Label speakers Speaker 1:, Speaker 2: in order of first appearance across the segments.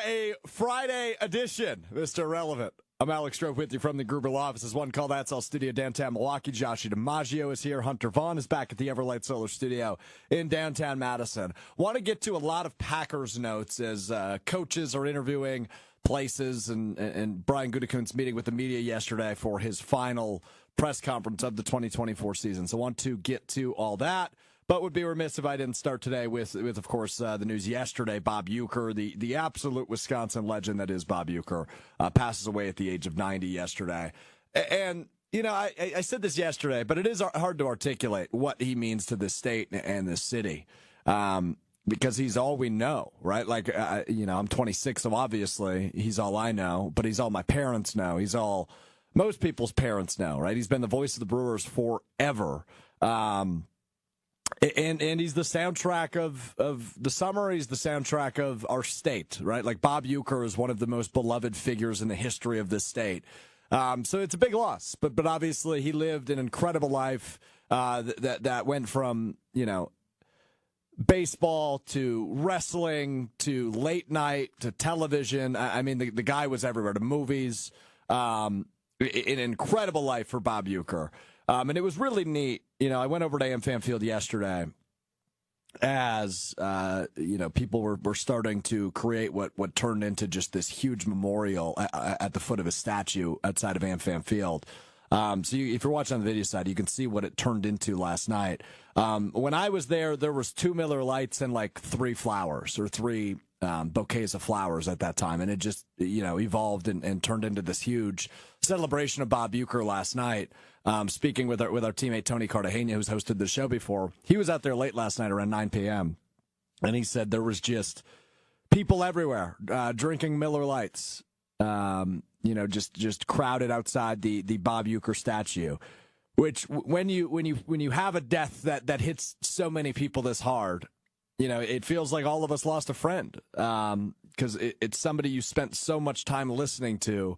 Speaker 1: a Friday edition, Mr. Relevant. I'm Alex Strouf with you from the Gruber Law Offices. One call, that's all studio downtown Milwaukee. Joshy DiMaggio is here. Hunter Vaughn is back at the Everlight Solar Studio in downtown Madison. Want to get to a lot of Packers notes as coaches are interviewing places, and Brian Gutekunst meeting with the media yesterday for his final press conference of the 2024 season. So want to get to all that, but would be remiss if I didn't start today with of course, the news yesterday. Bob Uecker, the absolute Wisconsin legend that is Bob Uecker, passes away at the age of 90 yesterday. And, you know, I said this yesterday, but it is hard to articulate what he means to this state and this city, because he's all we know, right? Like, I'm 26, so obviously he's all I know, but he's all my parents know. He's all most people's parents know, right? He's been the voice of the Brewers forever. And he's the soundtrack of the summer. He's the soundtrack of our state, right? Like Bob Uecker is one of the most beloved figures in the history of this state. So it's a big loss, but obviously he lived an incredible life that went from, baseball to wrestling to late night to television. I mean, the guy was everywhere, to movies. An incredible life for Bob Uecker. And it was really neat. I went over to AmFam Field yesterday as, people were starting to create what turned into just this huge memorial at the foot of a statue outside of AmFam Field. If you're watching on the video side, you can see what it turned into last night. When I was there was 2 Miller Lights and like 3 flowers or 3 bouquets of flowers at that time. And it just, evolved and turned into this huge celebration of Bob Uecker last night. Speaking with our teammate Tony Cartagena, who's hosted the show before, he was out there late last night around 9 p.m. And he said there was just people everywhere drinking Miller Lights, just crowded outside the Bob Uecker statue. Which when you have a death that hits so many people this hard, it feels like all of us lost a friend, because it's somebody you spent so much time listening to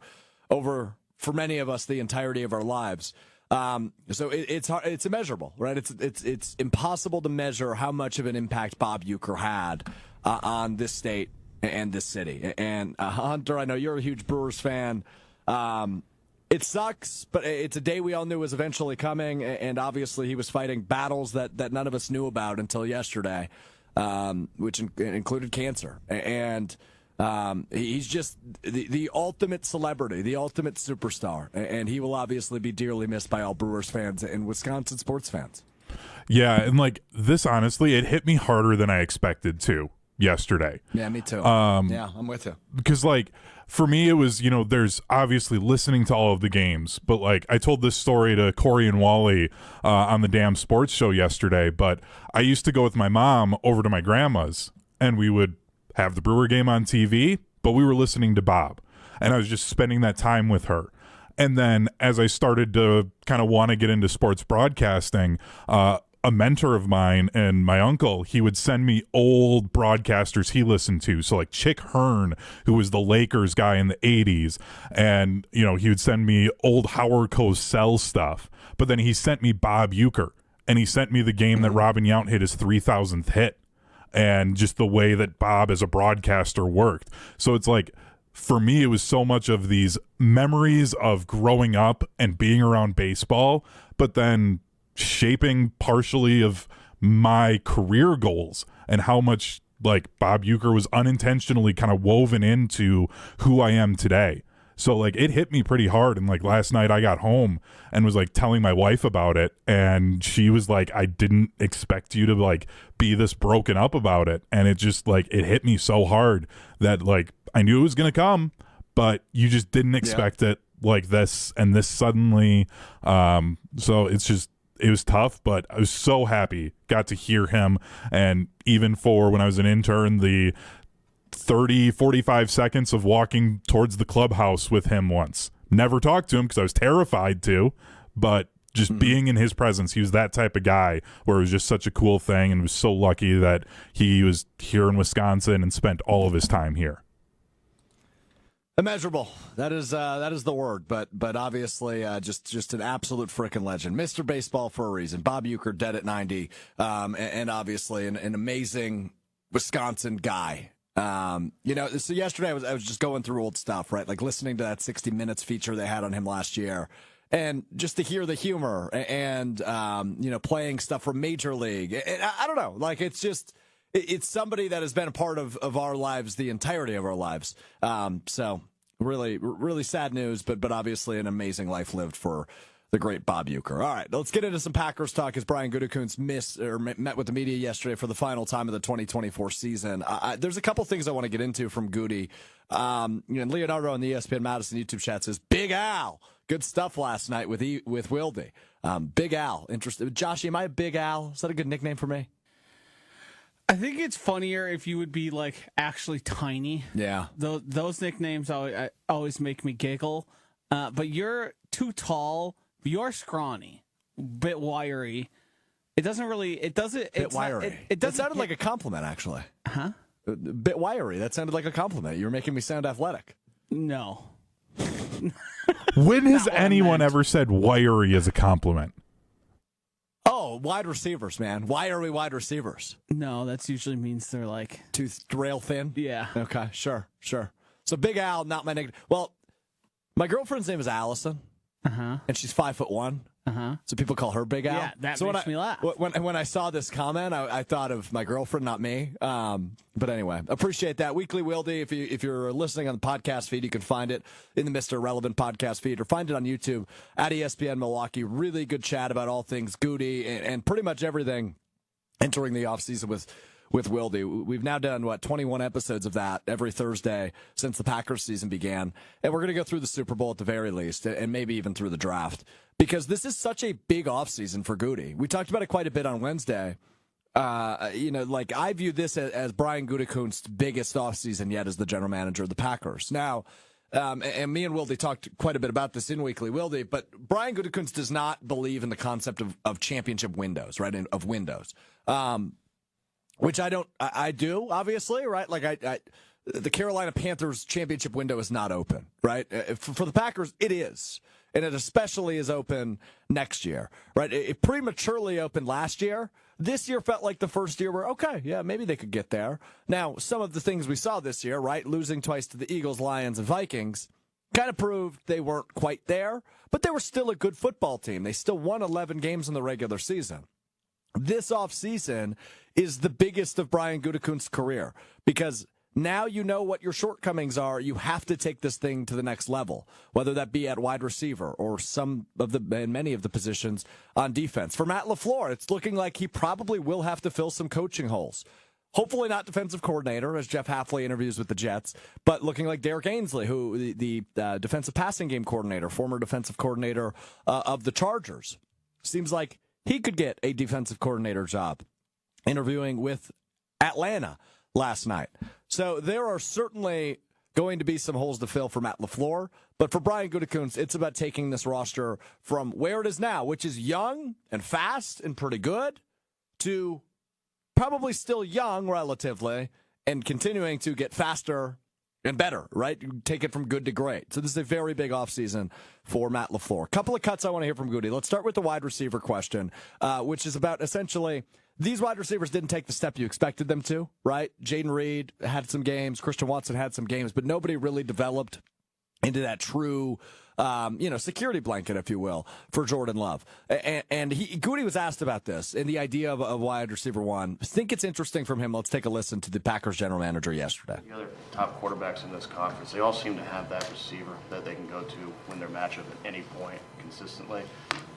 Speaker 1: over, for many of us, the entirety of our lives. So it's hard, it's immeasurable, right? It's impossible to measure how much of an impact Bob Uecker had on this state and this city. And Hunter, I know you're a huge Brewers fan. It sucks, but it's a day we all knew was eventually coming, and obviously he was fighting battles that none of us knew about until yesterday, which included cancer. And he's just the ultimate celebrity, the ultimate superstar, and he will obviously be dearly missed by all Brewers fans and Wisconsin sports fans.
Speaker 2: Yeah, and like this, honestly, it hit me harder than I expected to yesterday.
Speaker 1: Yeah, me too. Yeah, I'm with you.
Speaker 2: Because, like, for me, it was, there's obviously listening to all of the games, but, like, I told this story to Corey and Wally on the Damn Sports Show yesterday, but I used to go with my mom over to my grandma's, and we would have the Brewer game on TV, but we were listening to Bob, and I was just spending that time with her. And then as I started to kind of want to get into sports broadcasting, a mentor of mine and my uncle, he would send me old broadcasters he listened to. So like Chick Hearn, who was the Lakers guy in the 80s. And, he would send me old Howard Cosell stuff. But then he sent me Bob Uecker, and he sent me the game that Robin Yount hit his 3,000th hit, and just the way that Bob as a broadcaster worked. So it's like, for me, it was so much of these memories of growing up and being around baseball, but then shaping partially of my career goals and how much like Bob Uecker was unintentionally kind of woven into who I am today. So like it hit me pretty hard. And like last night I got home and was like telling my wife about it, and she was like, I didn't expect you to like be this broken up about it. And it just like it hit me so hard that like I knew it was gonna come, but you just didn't expect it like this and this suddenly. So it was tough, but I was so happy, got to hear him. And even for when I was an intern, the 30, 45 seconds of walking towards the clubhouse with him once. Never talked to him because I was terrified to, but just being in his presence, he was that type of guy where it was just such a cool thing, and was so lucky that he was here in Wisconsin and spent all of his time here.
Speaker 1: Immeasurable. That is the word, but obviously just an absolute frickin' legend. Mr. Baseball for a reason. Bob Uecker dead at 90, and obviously an amazing Wisconsin guy. So yesterday I was just going through old stuff, right? Like listening to that 60 Minutes feature they had on him last year. And just to hear the humor and playing stuff from Major League. And I don't know. Like, it's somebody that has been a part of our lives the entirety of our lives. So really, really sad news, but obviously an amazing life lived for the great Bob Uecker. All right, let's get into some Packers talk as Brian Gutekunst met with the media yesterday for the final time of the 2024 season. There's a couple things I want to get into from Goody. Leonardo on the ESPN Madison YouTube chat says, Big Al, good stuff last night with Wildy. Big Al, interesting. Joshy, am I a Big Al? Is that a good nickname for me?
Speaker 3: I think it's funnier if you would be like actually tiny.
Speaker 1: Yeah.
Speaker 3: Those nicknames always make me giggle. But you're too tall. You're scrawny, bit wiry. It doesn't really. It doesn't.
Speaker 1: Bit wiry. It doesn't. That sounded like a compliment, actually.
Speaker 3: Huh?
Speaker 1: Bit wiry. That sounded like a compliment. You were making me sound athletic.
Speaker 3: No.
Speaker 2: When has anyone ever said wiry as a compliment?
Speaker 1: Oh, wide receivers, man. Wiry wide receivers.
Speaker 3: No, that usually means they're like
Speaker 1: too rail thin.
Speaker 3: Yeah.
Speaker 1: Okay. Sure. So Big Al, not my nickname. Well, my girlfriend's name is Allison. And she's 5'1". So people call her Big Al.
Speaker 3: Yeah, that makes me laugh.
Speaker 1: When I saw this comment, I thought of my girlfriend, not me. But anyway, appreciate that. Weekly Wildy, if you're listening on the podcast feed, you can find it in the Mr. Relevant podcast feed or find it on YouTube at ESPN Milwaukee. Really good chat about all things Goody and pretty much everything entering the offseason with Wildy. We've now done, 21 episodes of that every Thursday since the Packers season began. And we're going to go through the Super Bowl at the very least, and maybe even through the draft, because this is such a big offseason for Goody. We talked about it quite a bit on Wednesday. I view this as Brian Gutekunst's biggest offseason yet as the general manager of the Packers. Now, and me and Wildy talked quite a bit about this in Weekly Wildy, but Brian Gutekunst does not believe in the concept of championship windows, right, of windows. Which I do, obviously, right? Like, the Carolina Panthers championship window is not open, right? For the Packers, it is. And it especially is open next year, right? It prematurely opened last year. This year felt like the first year where, okay, yeah, maybe they could get there. Now, some of the things we saw this year, right? Losing twice to the Eagles, Lions, and Vikings kind of proved they weren't quite there, but they were still a good football team. They still won 11 games in the regular season. This offseason is the biggest of Brian Gutekunst's career because now you know what your shortcomings are. You have to take this thing to the next level, whether that be at wide receiver or many of the positions on defense. For Matt LaFleur, it's looking like he probably will have to fill some coaching holes. Hopefully not defensive coordinator, as Jeff Hafley interviews with the Jets, but looking like Derek Ainsley, who the defensive passing game coordinator, former defensive coordinator of the Chargers. Seems like he could get a defensive coordinator job, interviewing with Atlanta last night. So there are certainly going to be some holes to fill for Matt LaFleur. But for Brian Gutekunst, it's about taking this roster from where it is now, which is young and fast and pretty good, to probably still young relatively and continuing to get faster and better, right? Take it from good to great. So this is a very big offseason for Matt LaFleur. A couple of cuts I want to hear from Goody. Let's start with the wide receiver question, which is about essentially these wide receivers didn't take the step you expected them to, right? Jaden Reed had some games. Christian Watson had some games, but nobody really developed into that true security blanket, if you will, for Jordan Love. And Goody was asked about this and the idea of wide receiver one. I think it's interesting from him. Let's take a listen to the Packers general manager yesterday.
Speaker 4: The other top quarterbacks in this conference, they all seem to have that receiver that they can go to when they're matchup at any point consistently.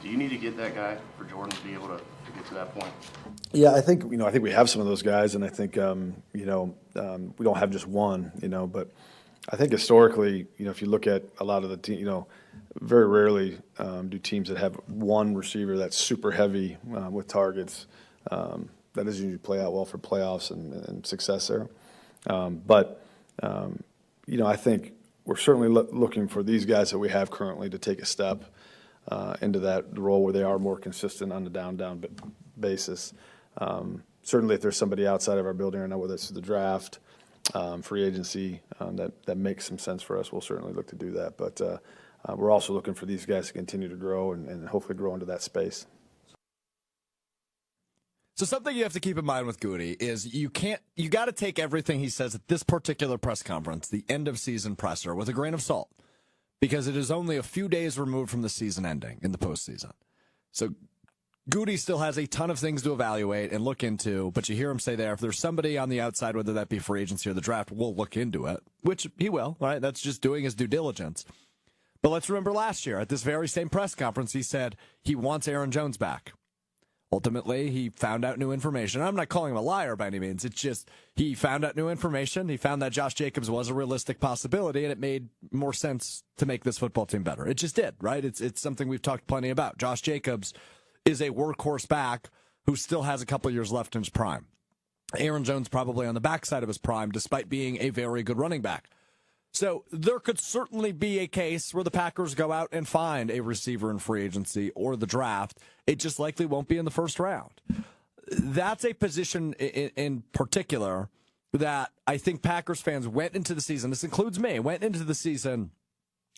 Speaker 4: Do you need to get that guy for Jordan to be able to get to that point?
Speaker 5: Yeah, I think we have some of those guys, and I think we don't have just one, but I think historically, if you look at a lot of the team, very rarely do teams that have one receiver that's super heavy with targets. That doesn't usually play out well for playoffs and success there. But I think we're certainly looking for these guys that we have currently to take a step into that role where they are more consistent on a down basis. Certainly, if there's somebody outside of our building right now, whether it's the draft, free agency, that makes some sense for us, we'll certainly look to do that. But we're also looking for these guys to continue to grow and hopefully grow into that space.
Speaker 1: So something you have to keep in mind with Goody is you got to take everything he says at this particular press conference, the end of season presser, with a grain of salt, because it is only a few days removed from the season ending in the postseason. So Goody still has a ton of things to evaluate and look into, but you hear him say there, if there's somebody on the outside, whether that be free agency or the draft, we'll look into it, which he will, right? That's just doing his due diligence. But let's remember last year at this very same press conference, he said he wants Aaron Jones back. Ultimately, he found out new information. I'm not calling him a liar by any means. It's just he found out new information. He found that Josh Jacobs was a realistic possibility, and it made more sense to make this football team better. It just did, right? It's something we've talked plenty about. Josh Jacobs is a workhorse back who still has a couple years left in his prime. Aaron Jones probably on the backside of his prime, despite being a very good running back. So there could certainly be a case where the Packers go out and find a receiver in free agency or the draft. It just likely won't be in the first round. That's a position in particular that I think Packers fans went into the season, this includes me, went into the season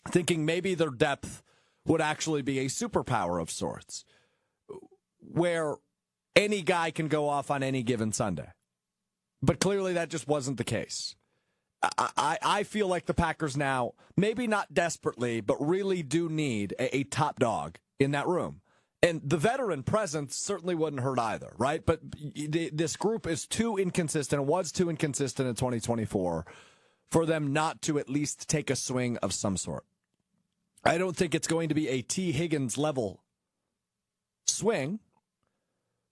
Speaker 1: thinking maybe their depth would actually be a superpower of sorts, where any guy can go off on any given Sunday. But clearly that just wasn't the case. I feel like the Packers now, maybe not desperately, but really do need a top dog in that room. And the veteran presence certainly wouldn't hurt either, right? But this group is too inconsistent, and was too inconsistent in 2024 for them not to at least take a swing of some sort. I don't think it's going to be a T. Higgins level swing,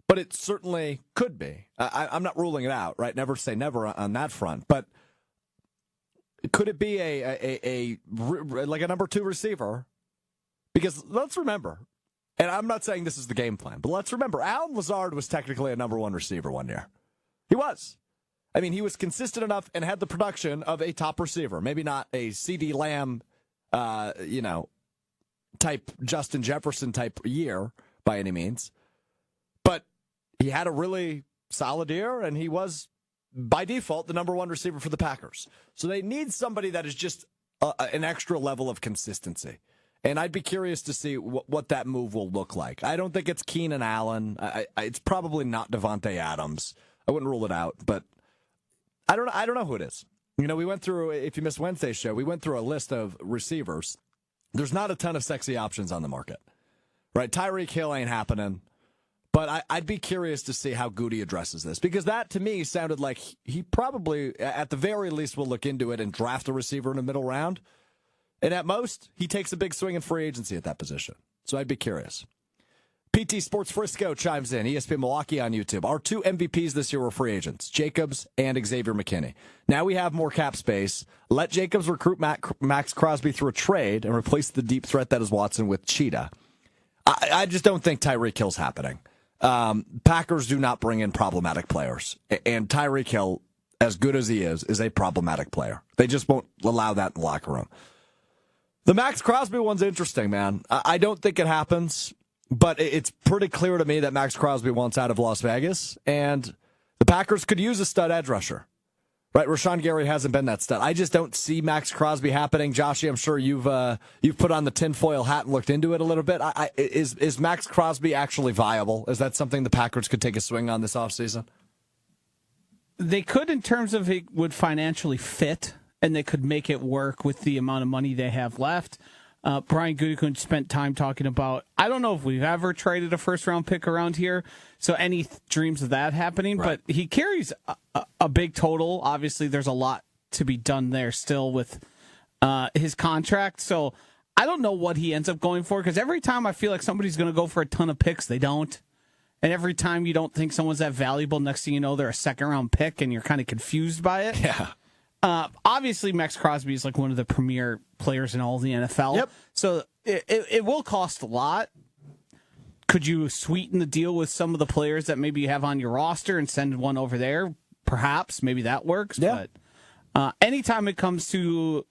Speaker 1: but it certainly could be. I'm not ruling it out, right? Never say never on that front, but could it be like a number 2 receiver? Because let's remember, and I'm not saying this is the game plan, but let's remember, Allen Lazard was technically a number 1 receiver one year. He was. I mean, he was consistent enough and had the production of a top receiver. Maybe not a CD Lamb, type Justin Jefferson type year by any means, but he had a really solid year, and he was, by default, the number 1 receiver for the Packers. So they need somebody that is just an extra level of consistency. And I'd be curious to see what that move will look like. I don't think it's Keenan Allen. It's probably not Devontae Adams. I wouldn't rule it out, but I don't know who it is. You know, we went through, if you missed Wednesday's show, we went through a list of receivers. There's not a ton of sexy options on the market, right? Tyreek Hill ain't happening. But I'd be curious to see how Goody addresses this, because that, to me, sounded like he probably, at the very least, will look into it and draft a receiver in the middle round. And at most, he takes a big swing in free agency at that position. So I'd be curious. PT Sports Frisco chimes in, ESPN Milwaukee on YouTube. Our 2 MVPs this year were free agents, Jacobs and Xavier McKinney. Now we have more cap space. Let Jacobs recruit Max Crosby through a trade and replace the deep threat that is Watson with Cheetah. I just don't think Tyreek Hill's happening. Packers do not bring in problematic players. And Tyreek Hill, as good as he is a problematic player. They just won't allow that in the locker room. The Max Crosby one's interesting, man. I don't think it happens, but it's pretty clear to me that Max Crosby wants out of Las Vegas, and the Packers could use a stud edge rusher. Right, Rashawn Gary hasn't been that stud. I just don't see Max Crosby happening. Joshy, I'm sure you've put on the tinfoil hat and looked into it a little bit. Is Max Crosby actually viable? Is that something the Packers could take a swing on this offseason?
Speaker 3: They could, in terms of it would financially fit, and they could make it work with the amount of money they have left. Brian Gutekunst spent time talking about, I don't know if we've ever traded a first-round pick around here, so any dreams of that happening, right. But he carries a big total. Obviously, there's a lot to be done there still with his contract, so I don't know what he ends up going for, because every time I feel like somebody's going to go for a ton of picks, they don't. And every time you don't think someone's that valuable, next thing you know, they're a second-round pick, and you're kind of confused by it.
Speaker 1: Yeah.
Speaker 3: Obviously, Max Crosby is like one of the premier players in all the NFL.
Speaker 1: Yep.
Speaker 3: So it will cost a lot. Could you sweeten the deal with some of the players that maybe you have on your roster and send one over there? Perhaps. Maybe that works.
Speaker 1: Yeah.
Speaker 3: But anytime it comes to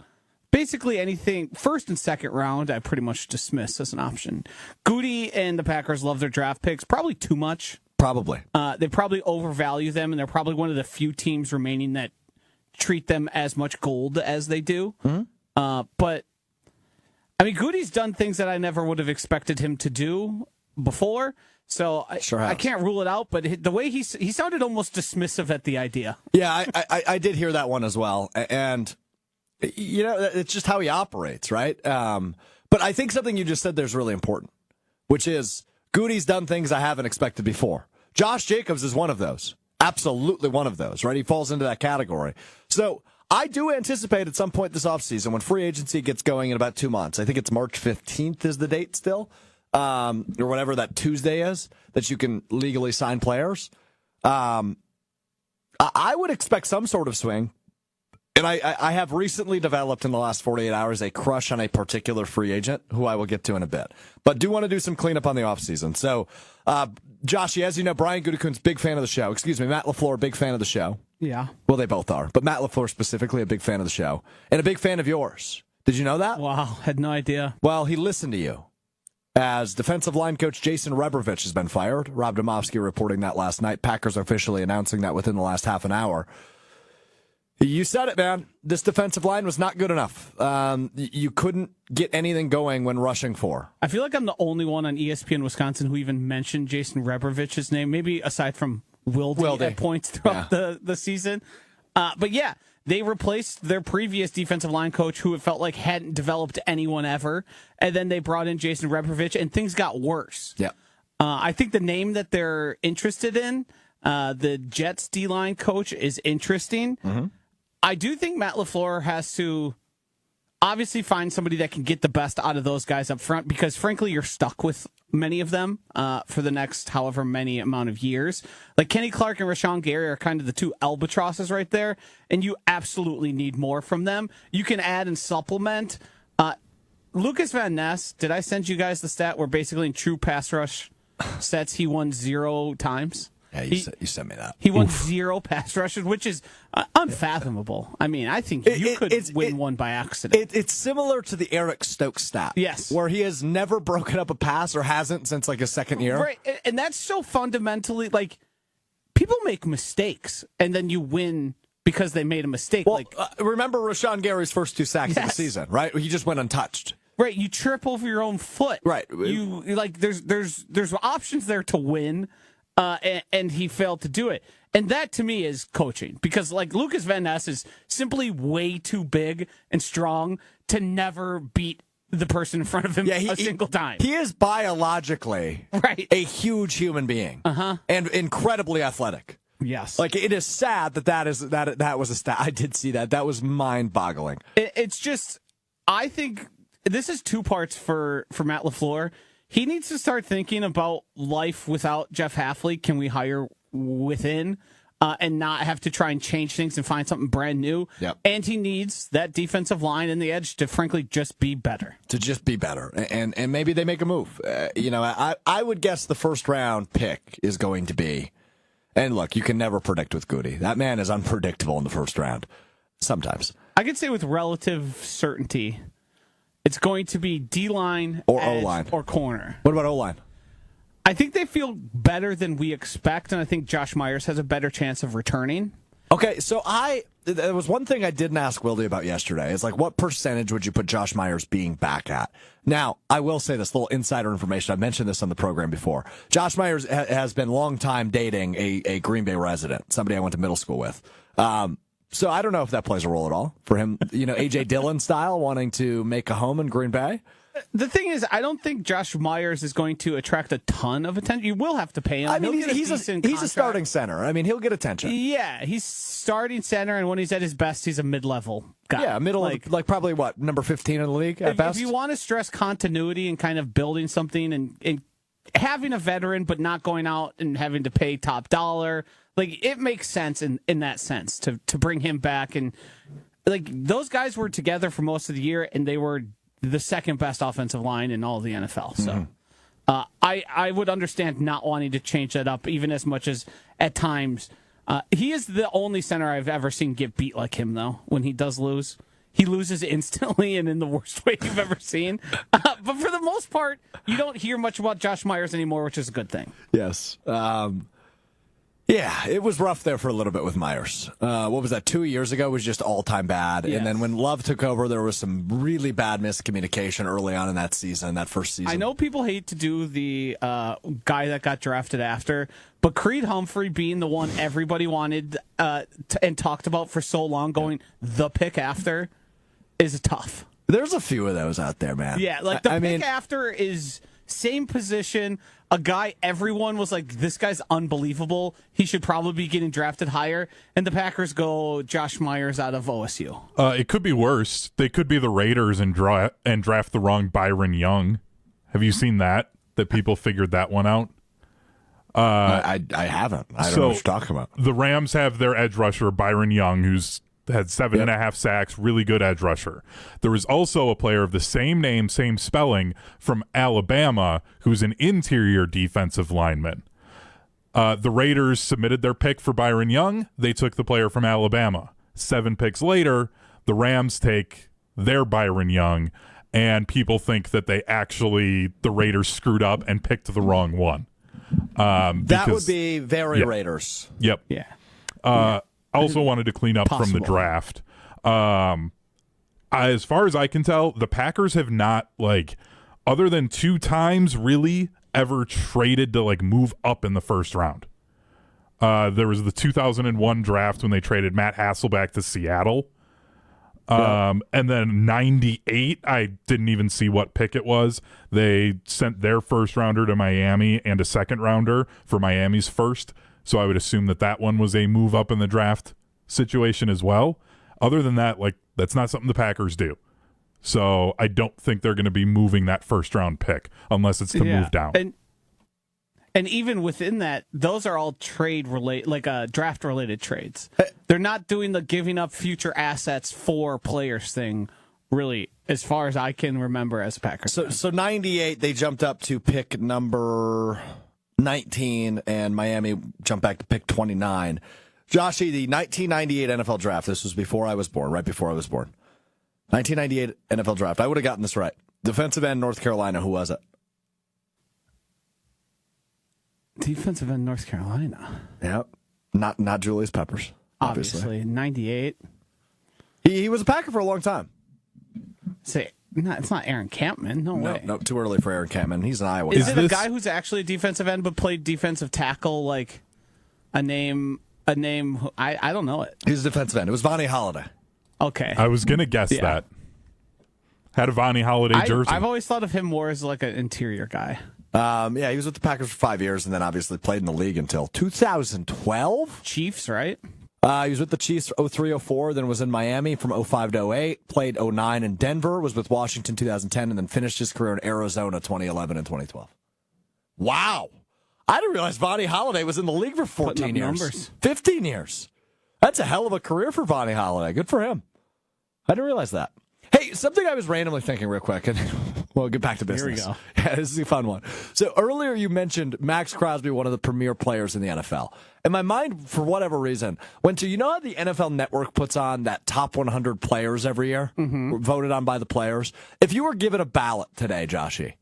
Speaker 3: basically anything, first and second round, I pretty much dismiss as an option. Goody and the Packers love their draft picks. Probably too much.
Speaker 1: Probably.
Speaker 3: They probably overvalue them, and they're probably one of the few teams remaining that treat them as much gold as they do. Mm-hmm. But, I mean, Goody's done things that I never would have expected him to do. before. So I can't rule it out, but the way he sounded almost dismissive at the idea.
Speaker 1: Yeah, I did hear that one as well. And, it's just how he operates, right? But I think something you just said there is really important, which is Goody's done things I haven't expected before. Josh Jacobs is one of those. Absolutely one of those, right? He falls into that category. So I do anticipate at some point this offseason when free agency gets going in about 2 months, I think it's March 15th is the date still, or whatever that Tuesday is, that you can legally sign players. I would expect some sort of swing. And I have recently developed in the last 48 hours a crush on a particular free agent who I will get to in a bit. But do want to do some cleanup on the offseason. So, Joshy, as you know, Brian Gutekunst, big fan of the show. Excuse me, Matt LaFleur, big fan of the show.
Speaker 3: Yeah.
Speaker 1: Well, they both are. But Matt LaFleur specifically, a big fan of the show. And a big fan of yours. Did you know that?
Speaker 3: Wow, had no idea.
Speaker 1: Well, he listened to you. As defensive line coach Jason Rebrovich has been fired. Rob Domofsky reporting that last night. Packers officially announcing that within the last half an hour. You said it, man. This defensive line was not good enough. You couldn't get anything going when rushing for.
Speaker 3: I feel like I'm the only one on ESPN Wisconsin who even mentioned Jason Rebrovich's name, maybe aside from Wilde at points throughout the season. But yeah, they replaced their previous defensive line coach who it felt like hadn't developed anyone ever. And then they brought in Jason Rebrovich, and things got worse.
Speaker 1: Yeah.
Speaker 3: I think the name that they're interested in, the Jets D-line coach, is interesting. Mm-hmm. I do think Matt LaFleur has to obviously find somebody that can get the best out of those guys up front because, frankly, you're stuck with many of them for the next however many amount of years. Like Kenny Clark and Rashawn Gary are kind of the two albatrosses right there, and you absolutely need more from them. You can add and supplement. Lucas Van Ness, did I send you guys the stat where basically in true pass rush sets he won 0 times?
Speaker 1: Yeah, you sent me that.
Speaker 3: He won 0 pass rushes, which is unfathomable. I mean, I think you could win one by accident.
Speaker 1: It's similar to the Eric Stokes stat.
Speaker 3: Yes.
Speaker 1: Where he has never broken up a pass or hasn't since like his second year.
Speaker 3: Right. And that's so fundamentally, like, people make mistakes and then you win because they made a mistake.
Speaker 1: Well, remember Rashawn Gary's first 2 sacks of the season, right? He just went untouched.
Speaker 3: Right. You trip over your own foot.
Speaker 1: Right.
Speaker 3: You like, there's options there to win. And he failed to do it. And that, to me, is coaching. Because, like, Lucas Van Ness is simply way too big and strong to never beat the person in front of him a single time.
Speaker 1: He is biologically a huge human being. And incredibly athletic.
Speaker 3: Yes.
Speaker 1: Like, it is sad that was a stat. I did see that. That was mind-boggling.
Speaker 3: It's just, I think this is 2 parts for Matt LaFleur. He needs to start thinking about life without Jeff Hafley. Can we hire within and not have to try and change things and find something brand new?
Speaker 1: Yep.
Speaker 3: And he needs that defensive line and the edge to, frankly, just be better.
Speaker 1: To just be better. And maybe they make a move. I would guess the first round pick is going to be, and look, you can never predict with Goody. That man is unpredictable in the first round. Sometimes.
Speaker 3: I could say with relative certainty, it's going to be D-line
Speaker 1: or O-line
Speaker 3: or corner.
Speaker 1: What about O-line?
Speaker 3: I think they feel better than we expect, and I think Josh Myers has a better chance of returning.
Speaker 1: Okay, so there was one thing I didn't ask Wilde about yesterday. It's like, what percentage would you put Josh Myers being back at? Now, I will say this little insider information. I mentioned this on the program before. Josh Myers has been long time dating a Green Bay resident, somebody I went to middle school with. So I don't know if that plays a role at all for him, A.J. Dillon style, wanting to make a home in Green Bay.
Speaker 3: The thing is, I don't think Josh Myers is going to attract a ton of attention. You will have to pay him.
Speaker 1: I mean, he's a starting center. I mean, he'll get attention.
Speaker 3: Yeah, he's starting center, and when he's at his best, he's a mid-level guy.
Speaker 1: Yeah, like probably what, number 15 in the league at best?
Speaker 3: If you want to stress continuity and kind of building something and having a veteran but not going out and having to pay top dollar, like, it makes sense in that sense to bring him back. And, like, those guys were together for most of the year, and they were the second best offensive line in all of the NFL. So I would understand not wanting to change that up, even as much as at times. He is the only center I've ever seen get beat like him, though, when he does lose. He loses instantly and in the worst way you've ever seen. But for the most part, you don't hear much about Josh Myers anymore, which is a good thing.
Speaker 1: Yes. Yeah, it was rough there for a little bit with Myers. What was that, 2 years ago was just all-time bad.
Speaker 3: Yes.
Speaker 1: And then when Love took over, there was some really bad miscommunication early on in that season, that first season.
Speaker 3: I know people hate to do the guy that got drafted after, but Creed Humphrey being the one everybody wanted and talked about for so long, going the pick after, is tough.
Speaker 1: There's a few of those out there, man.
Speaker 3: Yeah, like the
Speaker 1: I
Speaker 3: pick
Speaker 1: mean,
Speaker 3: after is same position, a guy everyone was like, this guy's unbelievable. He should probably be getting drafted higher. And the Packers go Josh Myers out of OSU.
Speaker 2: It could be worse. They could be the Raiders and draft the wrong Byron Young. Have you seen that? That people figured that one out?
Speaker 1: I haven't. I don't know what you're talking about.
Speaker 2: The Rams have their edge rusher, Byron Young, who's had 7.5 sacks, really good edge rusher. There was also a player of the same name, same spelling from Alabama, who's an interior defensive lineman. The Raiders submitted their pick for Byron Young. They took the player from Alabama. 7 picks later, the Rams take their Byron Young, and people think that the Raiders screwed up and picked the wrong one.
Speaker 1: That would be very Raiders.
Speaker 2: Yep.
Speaker 3: Yeah.
Speaker 2: I also wanted to clean up from the draft. As far as I can tell, the Packers have not, other than 2 times, really ever traded to move up in the first round. There was the 2001 draft when they traded Matt Hasselbeck to Seattle. And then 98, I didn't even see what pick it was. They sent their first rounder to Miami and a second rounder for Miami's first. So I would assume that one was a move up in the draft situation as well. Other than that, that's not something the Packers do. So I don't think they're going to be moving that first round pick unless it's to move down.
Speaker 3: And even within that, those are all trade related, draft related trades. They're not doing the giving up future assets for players thing, really, as far as I can remember as a Packers.
Speaker 1: So 98, they jumped up to pick number 19, and Miami jumped back to pick 29. Joshy, the 1998 NFL draft, this was before I was born, right before I was born. 1998 NFL draft. I would have gotten this right. Defensive end, North Carolina. Who was it?
Speaker 3: Defensive end, North Carolina.
Speaker 1: Yep. Not Julius Peppers.
Speaker 3: Obviously. 98.
Speaker 1: He was a Packer for a long time.
Speaker 3: It's not Aaron Campman. No way.
Speaker 1: No, too early for Aaron Campman. He's an Iowa
Speaker 3: Is
Speaker 1: guy.
Speaker 3: it a guy who's actually a defensive end but played defensive tackle, a name? I don't know it.
Speaker 1: He's a defensive end. It was Vonnie Holiday.
Speaker 3: Okay.
Speaker 2: I was going to guess that. Had a Vonnie Holiday jersey.
Speaker 3: I've always thought of him more as an interior guy.
Speaker 1: He was with the Packers for 5 years and then obviously played in the league until 2012.
Speaker 3: Chiefs, right?
Speaker 1: He was with the Chiefs 03-04, then was in Miami from 05 to 08, played 09 in Denver, was with Washington 2010, and then finished his career in Arizona 2011 and 2012. Wow. I didn't realize Vonnie Holiday was in the league for 14 years.
Speaker 3: Numbers.
Speaker 1: 15 years. That's a hell of a career for Vonnie Holiday. Good for him. I didn't realize that. Hey, something I was randomly thinking real quick, and we'll get back to business.
Speaker 3: Here we go.
Speaker 1: Yeah, this is a fun one. So earlier you mentioned Max Crosby, one of the premier players in the NFL. And my mind, for whatever reason, went to, how the NFL Network puts on that top 100 players every year, voted on by the players? If you were given a ballot today, Joshy,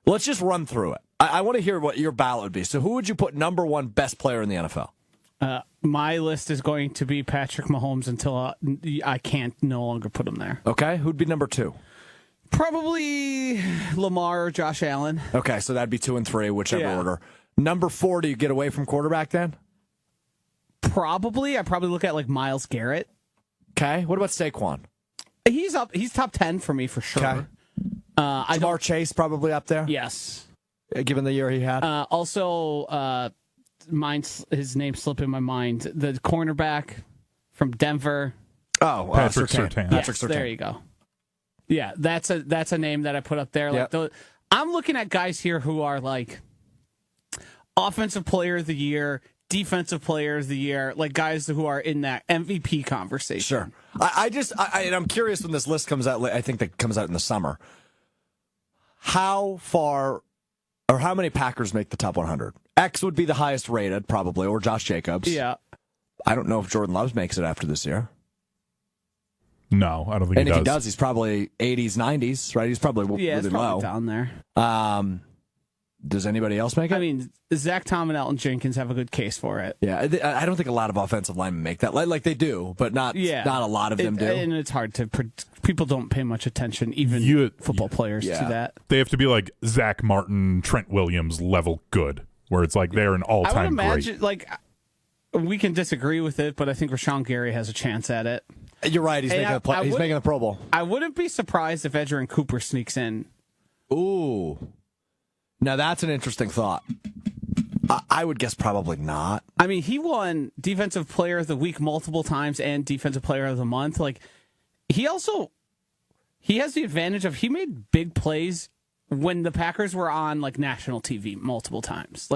Speaker 1: let's just run through it. I want to hear what your ballot would be. So who would you put number 1 best player in the NFL?
Speaker 3: My list is going to be Patrick Mahomes until I can't no longer put him there.
Speaker 1: Okay, who'd be number 2?
Speaker 3: Probably Lamar or Josh Allen.
Speaker 1: Okay, so that'd be 2 and 3, whichever
Speaker 3: Yeah.
Speaker 1: order. Number 4, do you get away from quarterback then?
Speaker 3: Probably. I probably look at Myles Garrett.
Speaker 1: Okay, what about Saquon?
Speaker 3: He's up. He's top 10 for me for sure.
Speaker 1: Okay. Jamar Chase probably up there?
Speaker 3: Yes.
Speaker 1: Given the year he had?
Speaker 3: Also, his name slipped in my mind. The cornerback from Denver.
Speaker 1: Oh,
Speaker 2: Patrick
Speaker 1: Surtain.
Speaker 2: Surtain.
Speaker 1: Patrick
Speaker 3: Yes,
Speaker 1: Surtain.
Speaker 3: there you go. Yeah, that's a name that I put up there.
Speaker 1: Yep.
Speaker 3: I'm looking at guys here who are offensive player of the year, defensive player of the year, guys who are in that MVP conversation.
Speaker 1: Sure. And I'm curious when this list comes out. I think that comes out in the summer. How far or how many Packers make the top 100? X would be the highest rated, probably, or Josh Jacobs.
Speaker 3: Yeah.
Speaker 1: I don't know if Jordan Love makes it after this year.
Speaker 2: No, I don't think
Speaker 1: And
Speaker 2: he
Speaker 1: if
Speaker 2: does.
Speaker 1: he does, he's probably 80s, 90s, right? He's probably really
Speaker 3: it's
Speaker 1: low.
Speaker 3: probably down there.
Speaker 1: Does anybody else make it?
Speaker 3: I mean, Zach Tom and Elton Jenkins have a good case for it.
Speaker 1: Yeah, I don't think a lot of offensive linemen make that. Like they do, but not a lot of them do.
Speaker 3: And it's hard to. People don't pay much attention, even football players, to that.
Speaker 2: They have to be like Zach Martin, Trent Williams level good, where it's like they're an all-time
Speaker 3: I would imagine,
Speaker 2: great.
Speaker 3: we can disagree with it, but I think Rashawn Gary has a chance at it.
Speaker 1: You're right. He's making a Pro Bowl.
Speaker 3: I wouldn't be surprised if Edgerrin Cooper sneaks in.
Speaker 1: Ooh. Now, that's an interesting thought. I would guess probably not.
Speaker 3: I mean, he won Defensive Player of the Week multiple times and Defensive Player of the Month. He has the advantage of he made big plays when the Packers were on, national TV multiple times.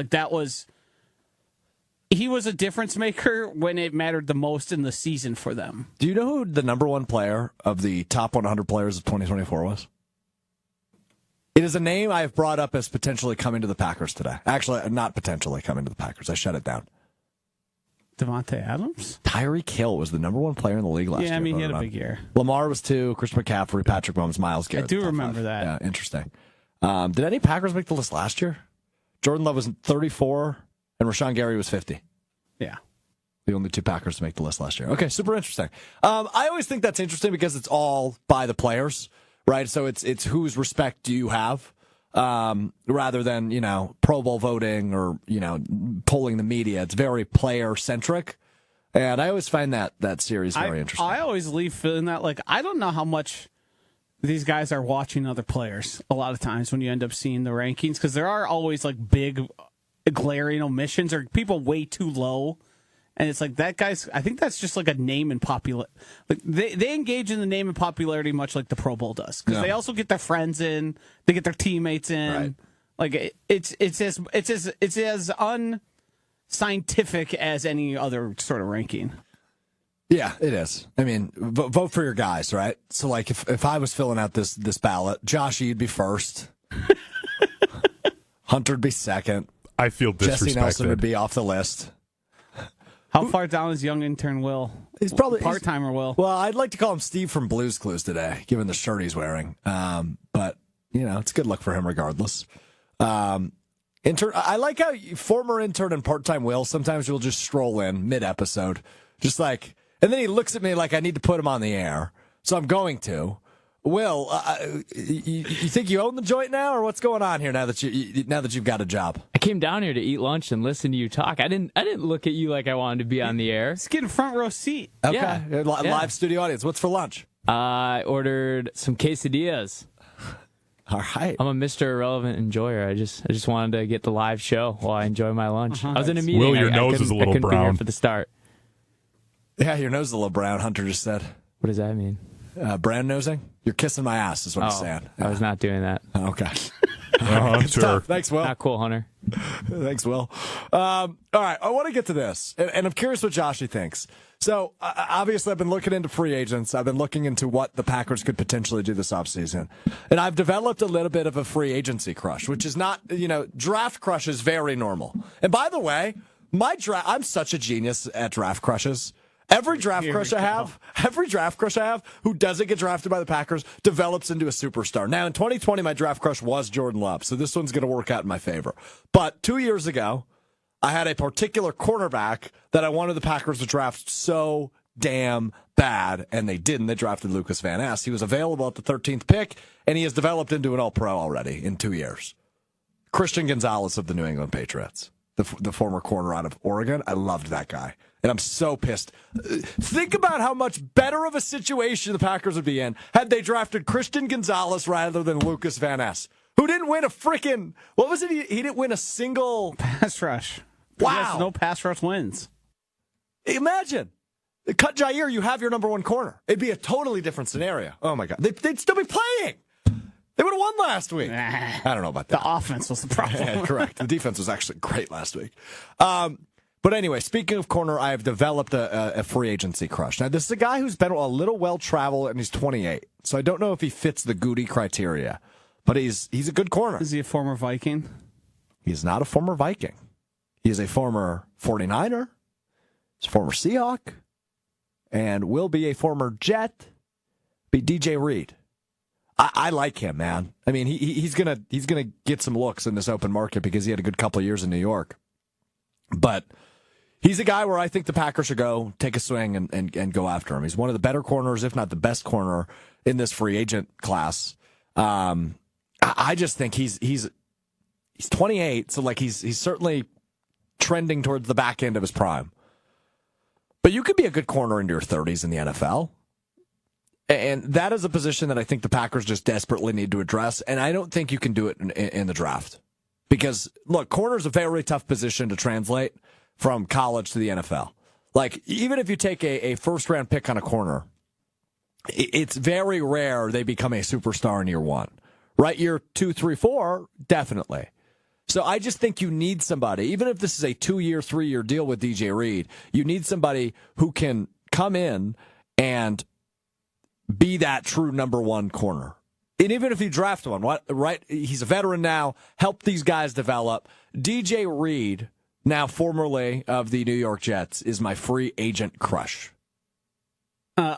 Speaker 3: He was a difference maker when it mattered the most in the season for them.
Speaker 1: Do you know who the number one player of the top 100 players of 2024 was? It is a name I have brought up as potentially coming to the Packers today. Actually, not potentially coming to the Packers. I shut it down.
Speaker 3: Devontae Adams?
Speaker 1: Tyreek Hill was the number one player in the league last year.
Speaker 3: Yeah, I mean, he had a big year.
Speaker 1: Lamar was 2, Christian McCaffrey, Patrick Mahomes, Myles Garrett.
Speaker 3: I do remember that.
Speaker 1: Yeah, interesting. Did any Packers make the list last year? Jordan Love was 34, and Rashawn Gary was 50.
Speaker 3: Yeah.
Speaker 1: The only 2 Packers to make the list last year. Okay, super interesting. I always think that's interesting because it's all by the players. Right, so it's whose respect do you have, rather than Pro Bowl voting or polling the media. It's very player centric, and I always find that series very interesting.
Speaker 3: I always leave feeling that I don't know how much these guys are watching other players. A lot of times when you end up seeing the rankings, because there are always big glaring omissions or people way too low. And it's that guy's, I think that's just a name and popularity. They engage in the name and popularity much like the Pro Bowl does. Because they also get their friends in, they get their teammates in. Right. It's as unscientific as any other sort of ranking.
Speaker 1: Yeah, it is. I mean, vote for your guys, right? So if I was filling out this ballot, Joshy, you'd be first. Hunter'd be second.
Speaker 2: I feel disrespected.
Speaker 1: Jesse Nelson would be off the list.
Speaker 3: How far down is young intern Will?
Speaker 1: He's probably
Speaker 3: part-timer Will.
Speaker 1: Well, I'd like to call him Steve from Blue's Clues today, given the shirt he's wearing. But it's good luck for him regardless. Intern, I like how former intern and part-time Will, sometimes you'll just stroll in mid-episode, and then he looks at me like I need to put him on the air. So I'm going to. Will, you think you own the joint now, or what's going on here now that you've got a job?
Speaker 6: I came down here to eat lunch and listen to you talk. I didn't look at you like I wanted to be on the air.
Speaker 3: Just get a front row seat.
Speaker 1: Okay,
Speaker 6: Yeah.
Speaker 1: Live studio audience. What's for lunch?
Speaker 6: I ordered some quesadillas.
Speaker 1: All right.
Speaker 6: I'm a Mr. Irrelevant enjoyer. I just wanted to get the live show while I enjoy my lunch. I was in a meeting.
Speaker 2: Will, your
Speaker 6: I
Speaker 2: nose
Speaker 6: couldn't-
Speaker 2: is a little
Speaker 6: I couldn't be here
Speaker 2: brown.
Speaker 6: for the start.
Speaker 1: Yeah, your nose is a little brown. Hunter just said.
Speaker 6: What does that mean?
Speaker 1: Brown nosing? You're kissing my ass, is what he's saying.
Speaker 6: I was not doing that.
Speaker 1: Okay.
Speaker 2: Sure.
Speaker 1: Tough. Thanks, Will.
Speaker 6: Not cool, Hunter.
Speaker 1: Thanks, Will. All right, I want to get to this, and I'm curious what Joshy thinks. So, obviously, I've been looking into free agents. I've been looking into what the Packers could potentially do this offseason. And I've developed a little bit of a free agency crush, which is not, draft crush is very normal. And by the way, I'm such a genius at draft crushes. Every draft crush I have who doesn't get drafted by the Packers develops into a superstar. Now, in 2020, my draft crush was Jordan Love, so this one's going to work out in my favor. But 2 years ago, I had a particular cornerback that I wanted the Packers to draft so damn bad, and they didn't. They drafted Lucas Van Ness. He was available at the 13th pick, and he has developed into an All-Pro already in 2 years. Christian Gonzalez of the New England Patriots, the former corner out of Oregon. I loved that guy. And I'm so pissed. Think about how much better of a situation the Packers would be in had they drafted Christian Gonzalez rather than Lucas Van Ness, who didn't win a freaking, what was it? He didn't win a single
Speaker 3: pass rush.
Speaker 1: Wow.
Speaker 3: Yes, no pass rush wins.
Speaker 1: Imagine. Cut Jair, you have your number one corner. It'd be a totally different scenario. Oh, my God. They'd still be playing. They would have won last week. I don't know about that.
Speaker 3: The offense was the problem.
Speaker 1: Yeah, correct. The defense was actually great last week. But anyway, speaking of corner, I have developed a free agency crush. Now, this is a guy who's been a little well-traveled, and he's 28. So I don't know if he fits the Goody criteria, but he's a good corner.
Speaker 3: Is he a former Viking?
Speaker 1: He's not a former Viking. He is a former 49er. He's a former Seahawk. And will be a former Jet. Be DJ Reed. I like him, man. I mean, he's gonna get some looks in this open market because he had a good couple of years in New York. But he's a guy where I think the Packers should go take a swing and go after him. He's one of the better corners, if not the best corner in this free agent class. I just think he's 28, so like he's certainly trending towards the back end of his prime. But you could be a good corner into your 30s in the NFL. And that is a position that I think the Packers just desperately need to address. And I don't think you can do it in the draft. Because, look, corner's a very tough position to translate from college to the NFL. Like, even if you take a first-round pick on a corner, it's very rare they become a superstar in year one. Right? Year 2, 3, 4, definitely. So I just think you need somebody, even if this is a 2-year, 3-year deal with DJ Reed, you need somebody who can come in and be that true number one corner. And even if you draft one, right? He's a veteran now, help these guys develop. DJ Reed, now formerly of the New York Jets, is my free agent crush.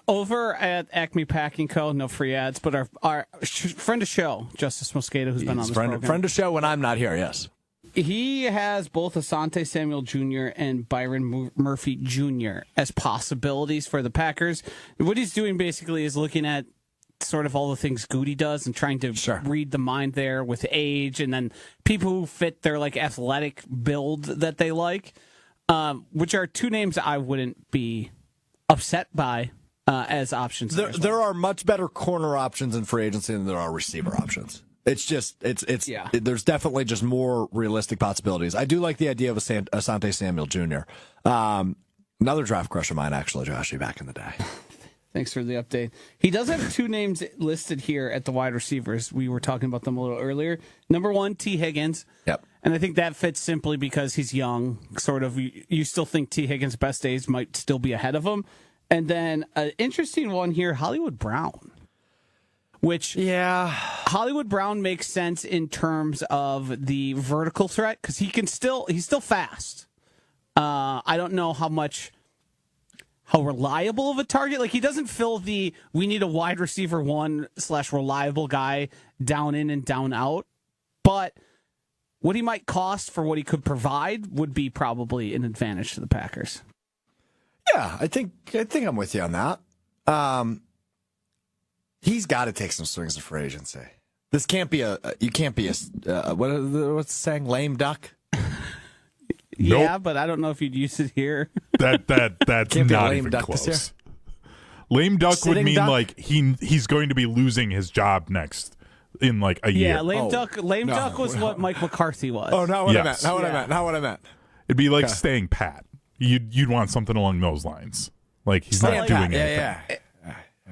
Speaker 3: Over at Acme Packing Co., no free ads, but our friend of show, Justice Mosqueda, who's been on this program.
Speaker 1: Friend of show when I'm not here, yes.
Speaker 3: He has both Asante Samuel Jr. and Byron Murphy Jr. as possibilities for the Packers. What he's doing basically is looking at sort of all the things Goody does and trying to read the mind there with age and then people who fit their like athletic build that they like, which are two names that I wouldn't be upset by. As options.
Speaker 1: There are much better corner options in free agency than there are receiver options. It's just, there's definitely just more realistic possibilities. I do like the idea of Asante Samuel Jr. Another draft crush of mine, actually, Joshy, back in the day.
Speaker 3: Thanks for the update. He does have two names listed here at the wide receivers. We were talking about them a little earlier. Number one, T. Higgins.
Speaker 1: Yep.
Speaker 3: And I think that fits simply because he's young. Sort of, you still think T. Higgins' best days might still be ahead of him. And then an interesting one here, Hollywood Brown. Which, Hollywood Brown makes sense in terms of the vertical threat because he's still fast. I don't know how reliable of a target. Like he doesn't fill we need a wide receiver 1/reliable guy down in and down out. But what he might cost for what he could provide would be probably an advantage to the Packers.
Speaker 1: Yeah, I think I'm with you on that. He's got to take some swings in free agency. This can't be what's the saying? Lame duck.
Speaker 3: Yeah,
Speaker 2: Nope.
Speaker 3: but I don't know if you'd use it here.
Speaker 2: That's
Speaker 1: Can't be a
Speaker 2: not
Speaker 1: lame
Speaker 2: even
Speaker 1: duck this
Speaker 2: close. Lame duck
Speaker 1: Sitting
Speaker 2: would mean
Speaker 1: duck?
Speaker 2: like he's going to be losing his job next in like a year.
Speaker 3: Yeah, lame duck was what Mike McCarthy was.
Speaker 1: Oh, not what
Speaker 2: Yes.
Speaker 1: I meant. Not what I meant.
Speaker 2: It'd be like staying pat. You'd want something along those lines. Like he's not doing anything.
Speaker 1: Yeah.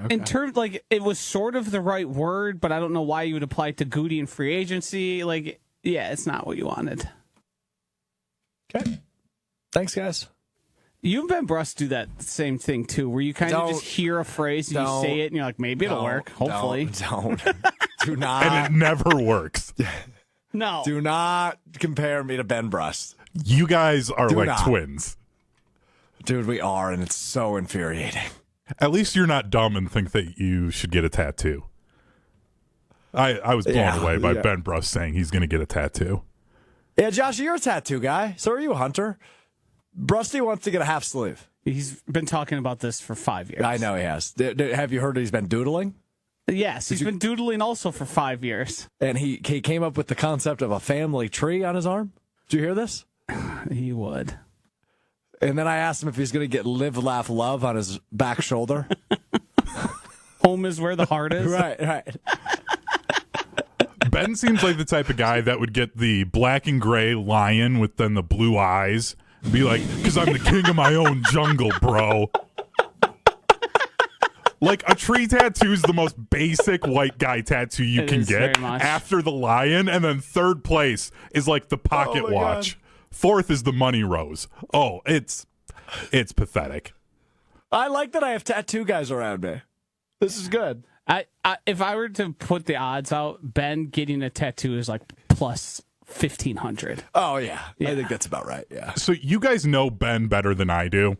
Speaker 1: Okay.
Speaker 3: In terms, like, it was sort of the right word, but I don't know why you would apply it to Goody in free agency. Like, yeah, it's not what you wanted.
Speaker 1: Okay. Thanks, guys.
Speaker 3: You and Ben Brust do that same thing, too, where you kind of just hear a phrase and you say it, and you're like, maybe it'll work, hopefully.
Speaker 1: Don't. Do not.
Speaker 2: And it never works.
Speaker 3: No.
Speaker 1: Do not compare me to Ben Brust.
Speaker 2: You guys are like
Speaker 1: not.
Speaker 2: twins.
Speaker 1: Dude, we are, and it's so infuriating.
Speaker 2: At least you're not dumb and think that you should get a tattoo. I was blown away by Ben Brust saying he's going to get a tattoo.
Speaker 1: Yeah, Josh, you're a tattoo guy. So are you, Hunter. Brusty wants to get a half sleeve.
Speaker 3: He's been talking about this for 5 years.
Speaker 1: I know he has. Have you heard he's been doodling?
Speaker 3: Yes, he's been doodling also for 5 years.
Speaker 1: And he came up with the concept of a family tree on his arm. Did you hear this?
Speaker 3: He would.
Speaker 1: And then I asked him if he's going to get live, laugh, love on his back shoulder.
Speaker 3: Home is where the heart is.
Speaker 1: Right.
Speaker 2: Ben seems like the type of guy that would get the black and gray lion with then the blue eyes and be like, because I'm the king of my own jungle, bro. Like, a tree tattoo is the most basic white guy tattoo you can get after the lion, and then third place is like the pocket watch. God. Fourth is the money rose. Oh, it's pathetic.
Speaker 1: I like that I have tattoo guys around me. This is good.
Speaker 3: If I were to put the odds out, Ben getting a tattoo is like plus 1,500.
Speaker 1: Oh, yeah. I think that's about right, yeah.
Speaker 2: So you guys know Ben better than I do,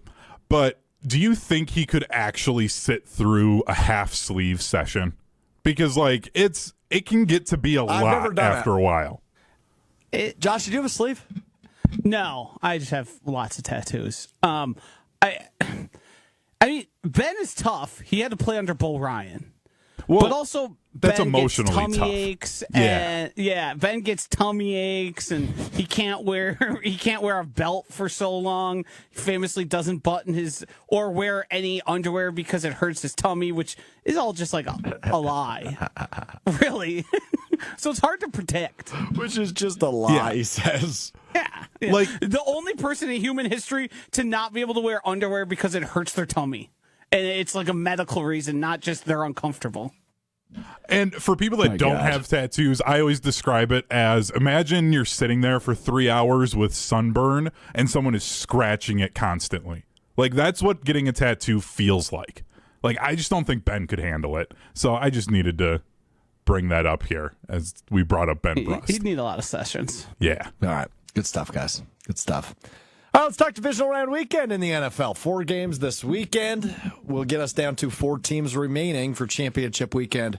Speaker 2: but do you think he could actually sit through a half-sleeve session? because like it can get to be a lot after a while.
Speaker 1: Josh, did you have a sleeve?
Speaker 3: No, I just have lots of tattoos. I mean, Ben is tough. He had to play under Bo Ryan.
Speaker 2: Well,
Speaker 3: but also,
Speaker 2: that's
Speaker 3: Ben
Speaker 2: emotionally
Speaker 3: gets tummy
Speaker 2: tough.
Speaker 3: aches, and Ben gets tummy aches, and he can't wear a belt for so long. He famously doesn't button his or wear any underwear because it hurts his tummy, which is all just like a lie, really. So it's hard to predict.
Speaker 1: Which is just a lie, he says.
Speaker 3: Yeah,
Speaker 2: Like
Speaker 3: the only person in human history to not be able to wear underwear because it hurts their tummy. And it's like a medical reason, not just they're uncomfortable.
Speaker 2: And for people that don't have tattoos, I always describe it as, imagine you're sitting there for 3 hours with sunburn and someone is scratching it constantly. Like, that's what getting a tattoo feels like. Like, I just don't think Ben could handle it. So I just needed to bring that up here as we brought up Ben Brust.
Speaker 3: He'd need a lot of sessions.
Speaker 2: Yeah.
Speaker 1: All right. Good stuff, guys. Good stuff. All right, let's talk Divisional Round weekend in the NFL. 4 games this weekend will get us down to 4 teams remaining for championship weekend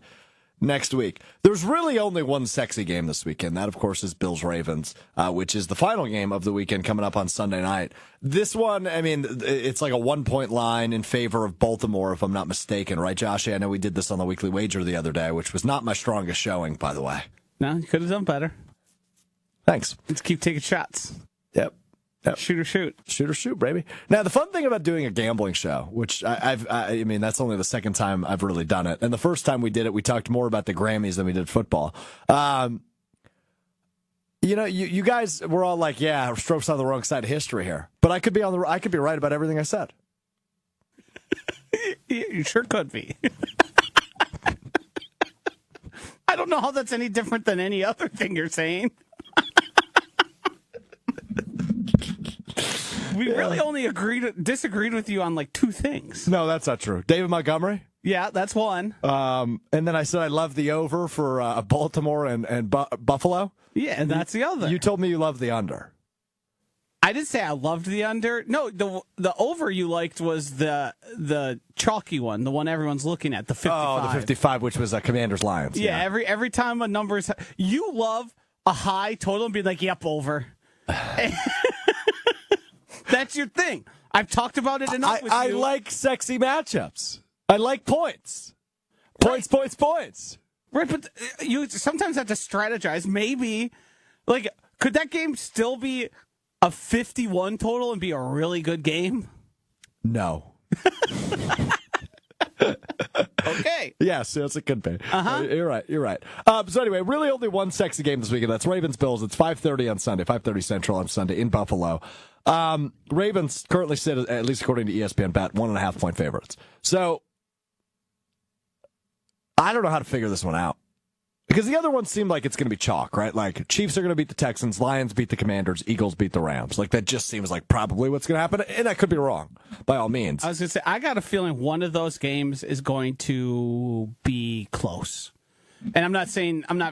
Speaker 1: next week. There's really only one sexy game this weekend. That, of course, is Bills-Ravens, which is the final game of the weekend coming up on Sunday night. This one, I mean, it's like a 1-point line in favor of Baltimore, if I'm not mistaken. Right, Josh? I know we did this on the Weekly Wager the other day, which was not my strongest showing, by the way.
Speaker 3: No, you could have done better.
Speaker 1: Thanks.
Speaker 3: Let's keep taking shots.
Speaker 1: Yep.
Speaker 3: Shoot or shoot.
Speaker 1: Shoot or shoot, baby. Now, the fun thing about doing a gambling show, which I mean, that's only the second time I've really done it. And the first time we did it, we talked more about the Grammys than we did football. You guys were all like, yeah, Strouf's on the wrong side of history here. But I could be right about everything I said.
Speaker 3: You sure could be. I don't know how that's any different than any other thing you're saying. We really only disagreed with you on like 2 things.
Speaker 1: No, that's not true. David Montgomery?
Speaker 3: Yeah, that's one.
Speaker 1: And then I said I love the over for Baltimore and Buffalo.
Speaker 3: Yeah, and that's the other.
Speaker 1: You told me you loved the under.
Speaker 3: I didn't say I loved the under. No, the over you liked was the chalky one, the one everyone's looking at, the 55.
Speaker 1: Oh, the 55, which was Commanders Lions.
Speaker 3: Yeah, every time a number is, you love a high total and be like, yep, over. That's your thing. I've talked about it enough with you.
Speaker 1: I like sexy matchups. I like points. Points.
Speaker 3: Right, but you sometimes have to strategize. Maybe, like, could that game still be a 51 total and be a really good game?
Speaker 1: No.
Speaker 3: Okay.
Speaker 1: Yes, it could be. You're right. So anyway, really only one sexy game this weekend. That's Ravens-Bills. It's 5:30 on Sunday, 5:30 Central on Sunday in Buffalo. Ravens currently sit, at least according to ESPN Bet, 1.5 point favorites. So I don't know how to figure this one out. Because the other ones seem like it's going to be chalk, right? Like, Chiefs are going to beat the Texans, Lions beat the Commanders, Eagles beat the Rams. Like, that just seems like probably what's going to happen. And I could be wrong, by all means.
Speaker 3: I was going to say, I got a feeling one of those games is going to be close. And I'm not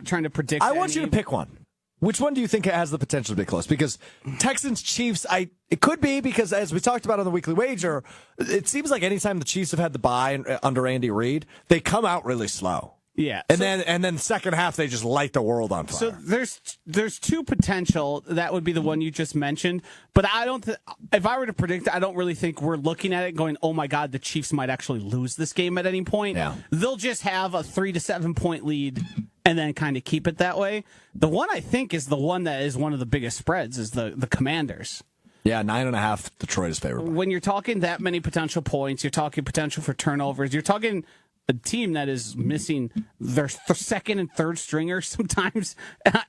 Speaker 3: trying to predict.
Speaker 1: I want you to pick one. Which one do you think has the potential to be close? Because Texans, Chiefs, it could be, because as we talked about on the Weekly Wager, it seems like anytime the Chiefs have had the bye under Andy Reid, they come out really slow.
Speaker 3: Yeah,
Speaker 1: and then second half they just light the world on fire.
Speaker 3: So there's 2 potential. That would be the one you just mentioned. But I don't. If I were to predict, I don't really think we're looking at it going, oh my God, the Chiefs might actually lose this game at any point.
Speaker 1: Yeah.
Speaker 3: They'll just have a 3 to 7 point lead and then kind of keep it that way. The one I think is the one that is one of the biggest spreads is the Commanders.
Speaker 1: Yeah, 9.5. Detroit is favorable.
Speaker 3: When you're talking that many potential points, you're talking potential for turnovers. You're talking a team that is missing their second and third stringers sometimes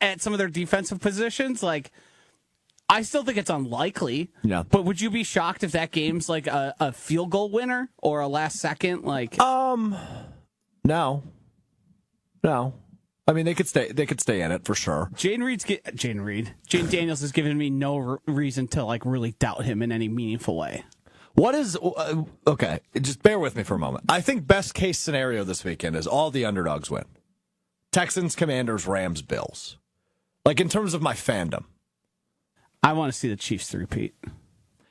Speaker 3: at some of their defensive positions. Like, I still think it's unlikely.
Speaker 1: Yeah.
Speaker 3: But would you be shocked if that game's like a field goal winner or a last second? Like,
Speaker 1: no. I mean, they could stay in it for sure.
Speaker 3: Jane Daniels has given me no reason to like really doubt him in any meaningful way.
Speaker 1: What is okay? Just bear with me for a moment. I think best case scenario this weekend is all the underdogs win. Texans, Commanders, Rams, Bills. Like, in terms of my fandom,
Speaker 3: I want to see the Chiefs repeat.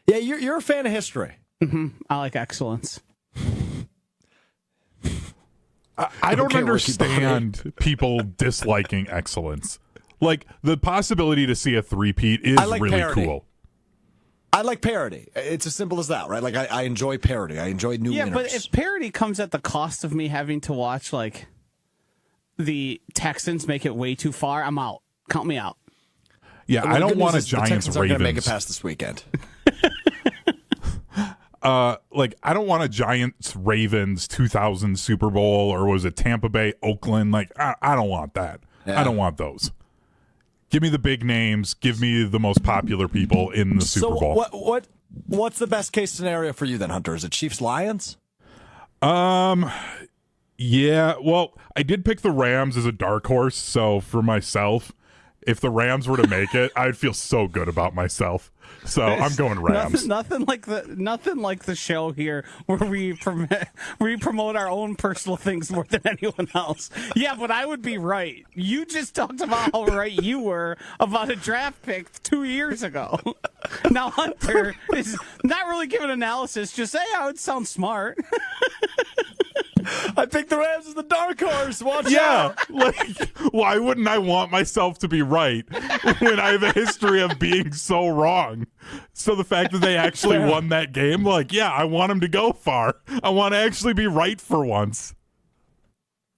Speaker 1: Yeah, you're a fan of history.
Speaker 3: Mm-hmm. I like excellence.
Speaker 2: I don't understand people disliking excellence. Like, the possibility to see a three-peat is really
Speaker 1: parody.
Speaker 2: cool.
Speaker 1: I like parody. It's as simple as that, right? Like, I enjoy parody. I enjoy new winners.
Speaker 3: Yeah, but if parody comes at the cost of me having to watch, like, the Texans make it way too far, I'm out. Count me out.
Speaker 2: Yeah, I don't want a Giants-Ravens.
Speaker 1: Are going to make it past this weekend.
Speaker 2: Like, I don't want a Giants-Ravens 2000 Super Bowl, or was it Tampa Bay, Oakland? Like, I don't want that. Yeah. I don't want those. Give me the big names. Give me the most popular people in the Super Bowl.
Speaker 1: What's the best case scenario for you then, Hunter? Is it Chiefs-Lions?
Speaker 2: Yeah. Well, I did pick the Rams as a dark horse, so for myself, if the Rams were to make it, I'd feel so good about myself. So I'm going Rams.
Speaker 3: Nothing like the show here where we promote our own personal things more than anyone else. Yeah, but I would be right. You just talked about how right you were about a draft pick 2 years ago. Now Hunter is not really giving analysis. Just say, "Oh, it sounds smart."
Speaker 1: I picked the Rams as the dark horse. Watch out.
Speaker 2: Like, why wouldn't I want myself to be right when I have a history of being so wrong? So the fact that they actually won that game, like, yeah, I want them to go far. I want to actually be right for once.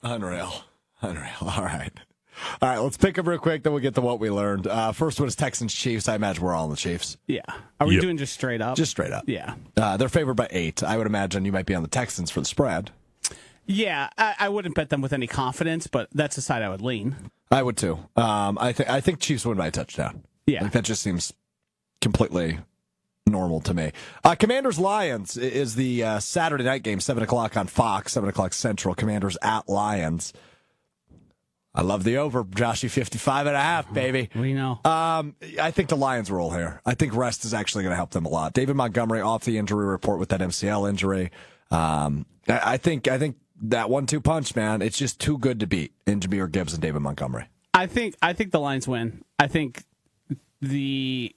Speaker 1: Unreal. All right, let's pick them real quick, then we'll get to what we learned. First one is Texans-Chiefs. I imagine we're all on the Chiefs.
Speaker 3: Yeah. Are we doing just straight up?
Speaker 1: Just straight up.
Speaker 3: Yeah.
Speaker 1: They're favored by 8. I would imagine you might be on the Texans for the spread.
Speaker 3: Yeah, I wouldn't bet them with any confidence, but that's the side I would lean.
Speaker 1: I would too. I think Chiefs win by a touchdown.
Speaker 3: Yeah.
Speaker 1: Like, that just seems completely normal to me. Commanders-Lions is the Saturday night game, 7 o'clock on Fox, 7 o'clock Central. Commanders at Lions. I love the over, Joshy, 55.5, baby.
Speaker 3: We know.
Speaker 1: I think the Lions roll here. I think rest is actually going to help them a lot. David Montgomery off the injury report with that MCL injury. I think that 1-2 punch, man, it's just too good to beat in Jahmyr Gibbs and David Montgomery.
Speaker 3: I think the Lions win. I think the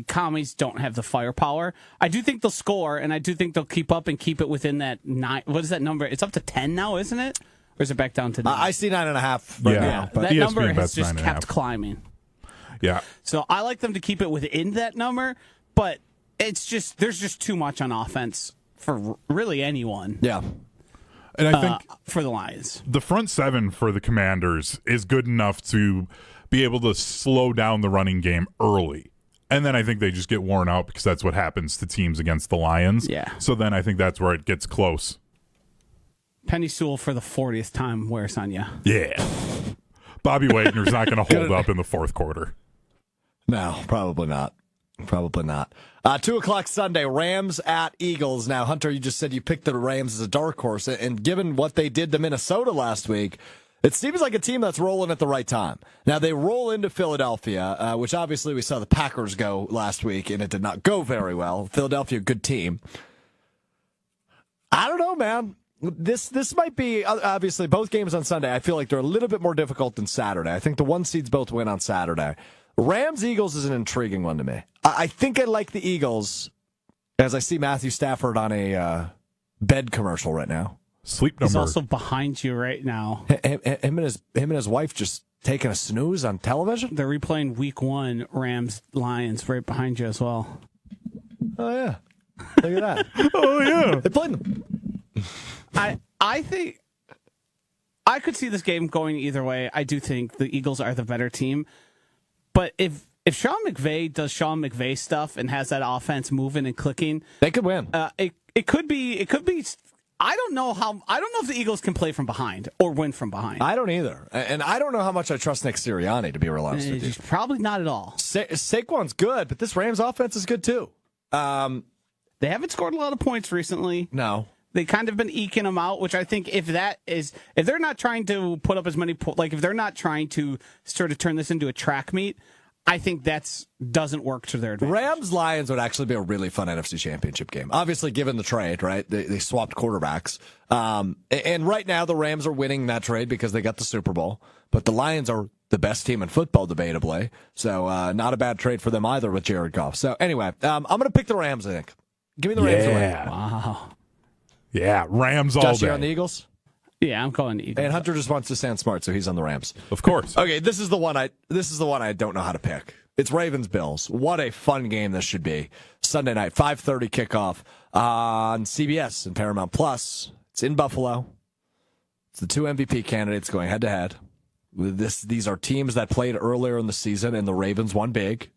Speaker 3: Commies don't have the firepower. I do think they'll score, and I do think they'll keep up and keep it within that 9. What is that number? It's up to 10 now, isn't it? Or is it back down to 9?
Speaker 1: I see 9.5 right now.
Speaker 3: But that number has just kept climbing.
Speaker 2: Yeah.
Speaker 3: So I like them to keep it within that number, but it's just there's just too much on offense for really anyone.
Speaker 1: Yeah.
Speaker 2: And I think
Speaker 3: for the Lions,
Speaker 2: the front seven for the Commanders is good enough to be able to slow down the running game early. And then I think they just get worn out because that's what happens to teams against the Lions.
Speaker 3: Yeah.
Speaker 2: So then I think that's where it gets close.
Speaker 3: Penny Sewell for the 40th time wears on you.
Speaker 2: Yeah. Bobby Wagner's not going to hold up in the fourth quarter.
Speaker 1: No, probably not. Probably not. 2 o'clock Sunday, Rams at Eagles. Now, Hunter, you just said you picked the Rams as a dark horse, and given what they did to Minnesota last week, it seems like a team that's rolling at the right time. Now, they roll into Philadelphia, which obviously we saw the Packers go last week, and it did not go very well. Philadelphia, good team. I don't know, man. This might be, obviously, both games on Sunday, I feel like they're a little bit more difficult than Saturday. I think the 1 seeds both win on Saturday. Rams-Eagles is an intriguing one to me. I think I like the Eagles as I see Matthew Stafford on a bed commercial right now.
Speaker 2: Sleep number.
Speaker 3: He's also behind you right now.
Speaker 1: Him and his wife just taking a snooze on television?
Speaker 3: They're replaying Week 1 Rams-Lions right behind you as well.
Speaker 1: Oh, yeah. Look at that.
Speaker 2: Oh, yeah.
Speaker 1: They played them.
Speaker 3: I think I could see this game going either way. I do think the Eagles are the better team. But if Sean McVay does Sean McVay stuff and has that offense moving and clicking,
Speaker 1: they could win.
Speaker 3: It could be. I don't know if the Eagles can play from behind or win from behind.
Speaker 1: I don't either, and I don't know how much I trust Nick Sirianni, to be real honest with you.
Speaker 3: Probably not at all.
Speaker 1: Saquon's good, but this Rams offense is good too.
Speaker 3: They haven't scored a lot of points recently.
Speaker 1: No.
Speaker 3: They kind of been eking them out, which I think if they're not trying to put up as many if they're not trying to sort of turn this into a track meet, I think that doesn't work to their advantage.
Speaker 1: Rams-Lions would actually be a really fun NFC Championship game. Obviously, given the trade, right? They swapped quarterbacks. And right now, the Rams are winning that trade because they got the Super Bowl. But the Lions are the best team in football, debatably. So not a bad trade for them either with Jared Goff. So anyway, I'm going to pick the Rams, I think. Give me the Rams.
Speaker 2: Yeah.
Speaker 3: Wow.
Speaker 2: Yeah, Rams all
Speaker 1: Josh,
Speaker 2: day.
Speaker 1: you on the Eagles?
Speaker 3: Yeah, I'm calling Eagles.
Speaker 1: And Hunter just wants to sound smart, so he's on the Rams.
Speaker 2: Of course.
Speaker 1: Okay, this is the one I don't know how to pick. It's Ravens Bills. What a fun game this should be. Sunday night, 5:30 kickoff on CBS and Paramount Plus. It's in Buffalo. It's the two MVP candidates going head to head. These are teams that played earlier in the season, and the Ravens won big.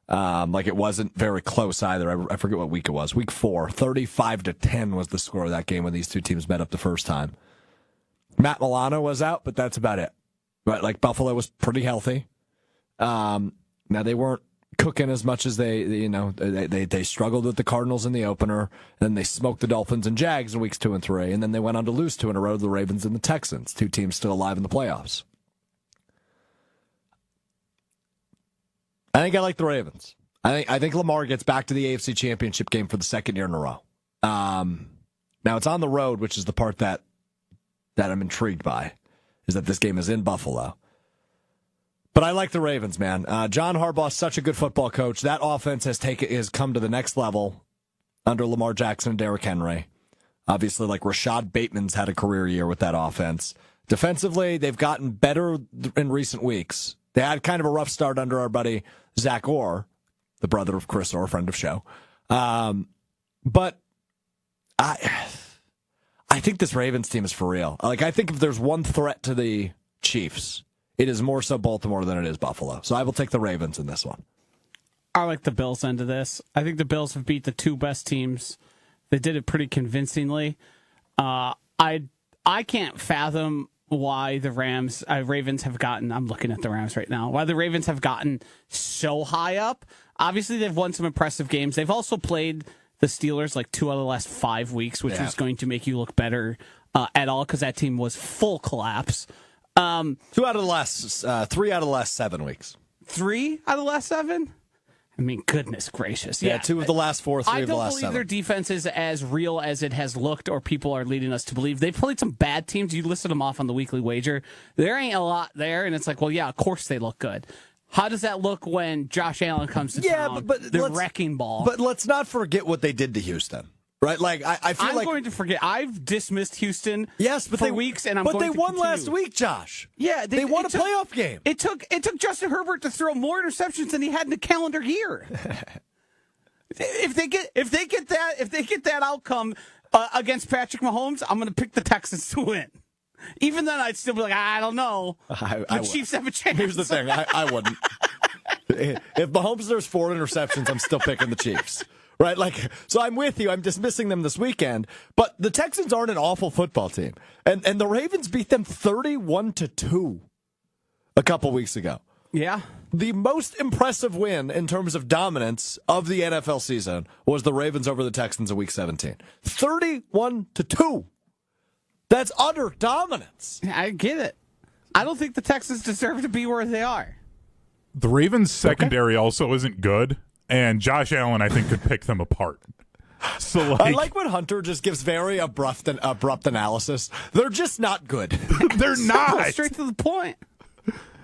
Speaker 1: It wasn't very close either. I forget what week it was. Week 4, 35-10 was the score of that game when these two teams met up the first time. Matt Milano was out, but that's about it. Right, Buffalo was pretty healthy. Now they weren't cooking as much as they struggled with the Cardinals in the opener, and then they smoked the Dolphins and Jags in weeks 2 and 3, and then they went on to lose 2 in a row to the Ravens and the Texans, two teams still alive in the playoffs. I think I like the Ravens. I think Lamar gets back to the AFC Championship game for the second year in a row. Now it's on the road, which is the part that I'm intrigued by, is that this game is in Buffalo. But I like the Ravens, man. John Harbaugh's such a good football coach. That offense has come to the next level under Lamar Jackson and Derrick Henry. Obviously, Rashad Bateman's had a career year with that offense. Defensively, they've gotten better in recent weeks. They had kind of a rough start under our buddy Zach Orr, the brother of Chris Orr, friend of show. But I think this Ravens team is for real. I think if there's one threat to the Chiefs, it is more so Baltimore than it is Buffalo. So I will take the Ravens in this one.
Speaker 3: I like the Bills end of this. I think the Bills have beat the two best teams. They did it pretty convincingly. I can't fathom why the Ravens have gotten, I'm looking at the Rams right now, why the Ravens have gotten so high up. Obviously, they've won some impressive games. They've also played the Steelers 2 out of the last 5 weeks, which is going to make you look better at all because that team was full collapse.
Speaker 1: 3 out of the last 7 weeks.
Speaker 3: 3 out of the last 7? I mean, goodness gracious.
Speaker 1: Yeah, 2 of the last 4, 3 of the last 7.
Speaker 3: I don't believe their defense is as real as it has looked or people are leading us to believe. They've played some bad teams. You listed them off on the weekly wager. There ain't a lot there, and it's well, yeah, of course they look good. How does that look when Josh Allen comes to town? But they're wrecking ball.
Speaker 1: But let's not forget what they did to Houston. Right, I feel
Speaker 3: I'm going to forget. I've dismissed Houston.
Speaker 1: Yes, but
Speaker 3: for weeks, and
Speaker 1: they won last week, Josh.
Speaker 3: Yeah,
Speaker 1: they won a playoff game.
Speaker 3: It took Justin Herbert to throw more interceptions than he had in a calendar year. If they get that outcome against Patrick Mahomes, I'm going to pick the Texans to win. Even then, I'd still be I don't know. The Chiefs have a chance.
Speaker 1: Here's the thing: I wouldn't. If Mahomes throws 4 interceptions, I'm still picking the Chiefs. Right, so I'm with you. I'm dismissing them this weekend, but the Texans aren't an awful football team, and the Ravens beat them 31-2 a couple weeks ago.
Speaker 3: Yeah,
Speaker 1: the most impressive win in terms of dominance of the NFL season was the Ravens over the Texans in Week 17, 31-2. That's utter dominance.
Speaker 3: I get it. I don't think the Texans deserve to be where they are.
Speaker 2: The Ravens secondary also isn't good. And Josh Allen, I think, could pick them apart. So
Speaker 1: I like when Hunter just gives very abrupt analysis. They're just not good.
Speaker 2: They're not.
Speaker 3: Straight to the point.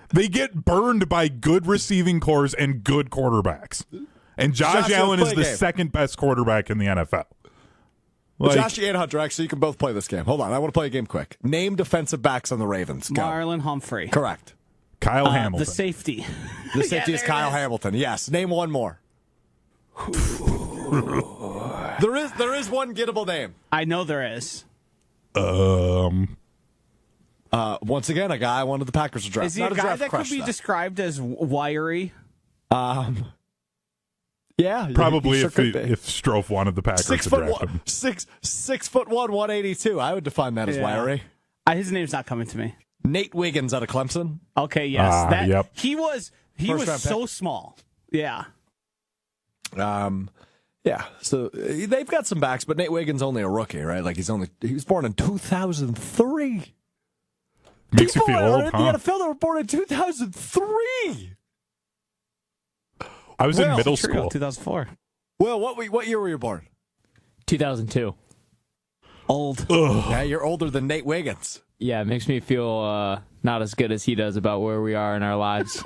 Speaker 2: They get burned by good receiving cores and good quarterbacks. And Josh Allen is the second best quarterback in the NFL.
Speaker 1: Josh and Hunter, actually, you can both play this game. Hold on, I want to play a game quick. Name defensive backs on the Ravens. Go.
Speaker 3: Marlon Humphrey.
Speaker 1: Correct.
Speaker 2: Kyle Hamilton.
Speaker 3: The safety.
Speaker 1: The safety is Kyle Hamilton. Yes. Name one more. There is one gettable name.
Speaker 3: I know there is.
Speaker 1: Once again, a guy I wanted the Packers to draft.
Speaker 3: Is he a guy that could be described as wiry?
Speaker 1: Yeah,
Speaker 2: probably
Speaker 1: if
Speaker 2: Strouf wanted the Packers to draft him.
Speaker 1: 6'1", 182. I would define that as wiry.
Speaker 3: His name's not coming to me.
Speaker 1: Nate Wiggins out of Clemson.
Speaker 3: Okay, yes,
Speaker 2: yep.
Speaker 3: He was so small. Yeah.
Speaker 1: Yeah. So they've got some backs, but Nate Wiggins only a rookie, right? He was born in 2003.
Speaker 2: Makes you feel old,
Speaker 1: huh? The NFL that were born in 2003.
Speaker 2: I was in middle school.
Speaker 3: 2004.
Speaker 1: Well, what year were you born?
Speaker 6: 2002.
Speaker 3: Old.
Speaker 2: Ugh.
Speaker 1: Yeah, you're older than Nate Wiggins.
Speaker 6: Yeah, it makes me feel not as good as he does about where we are in our lives.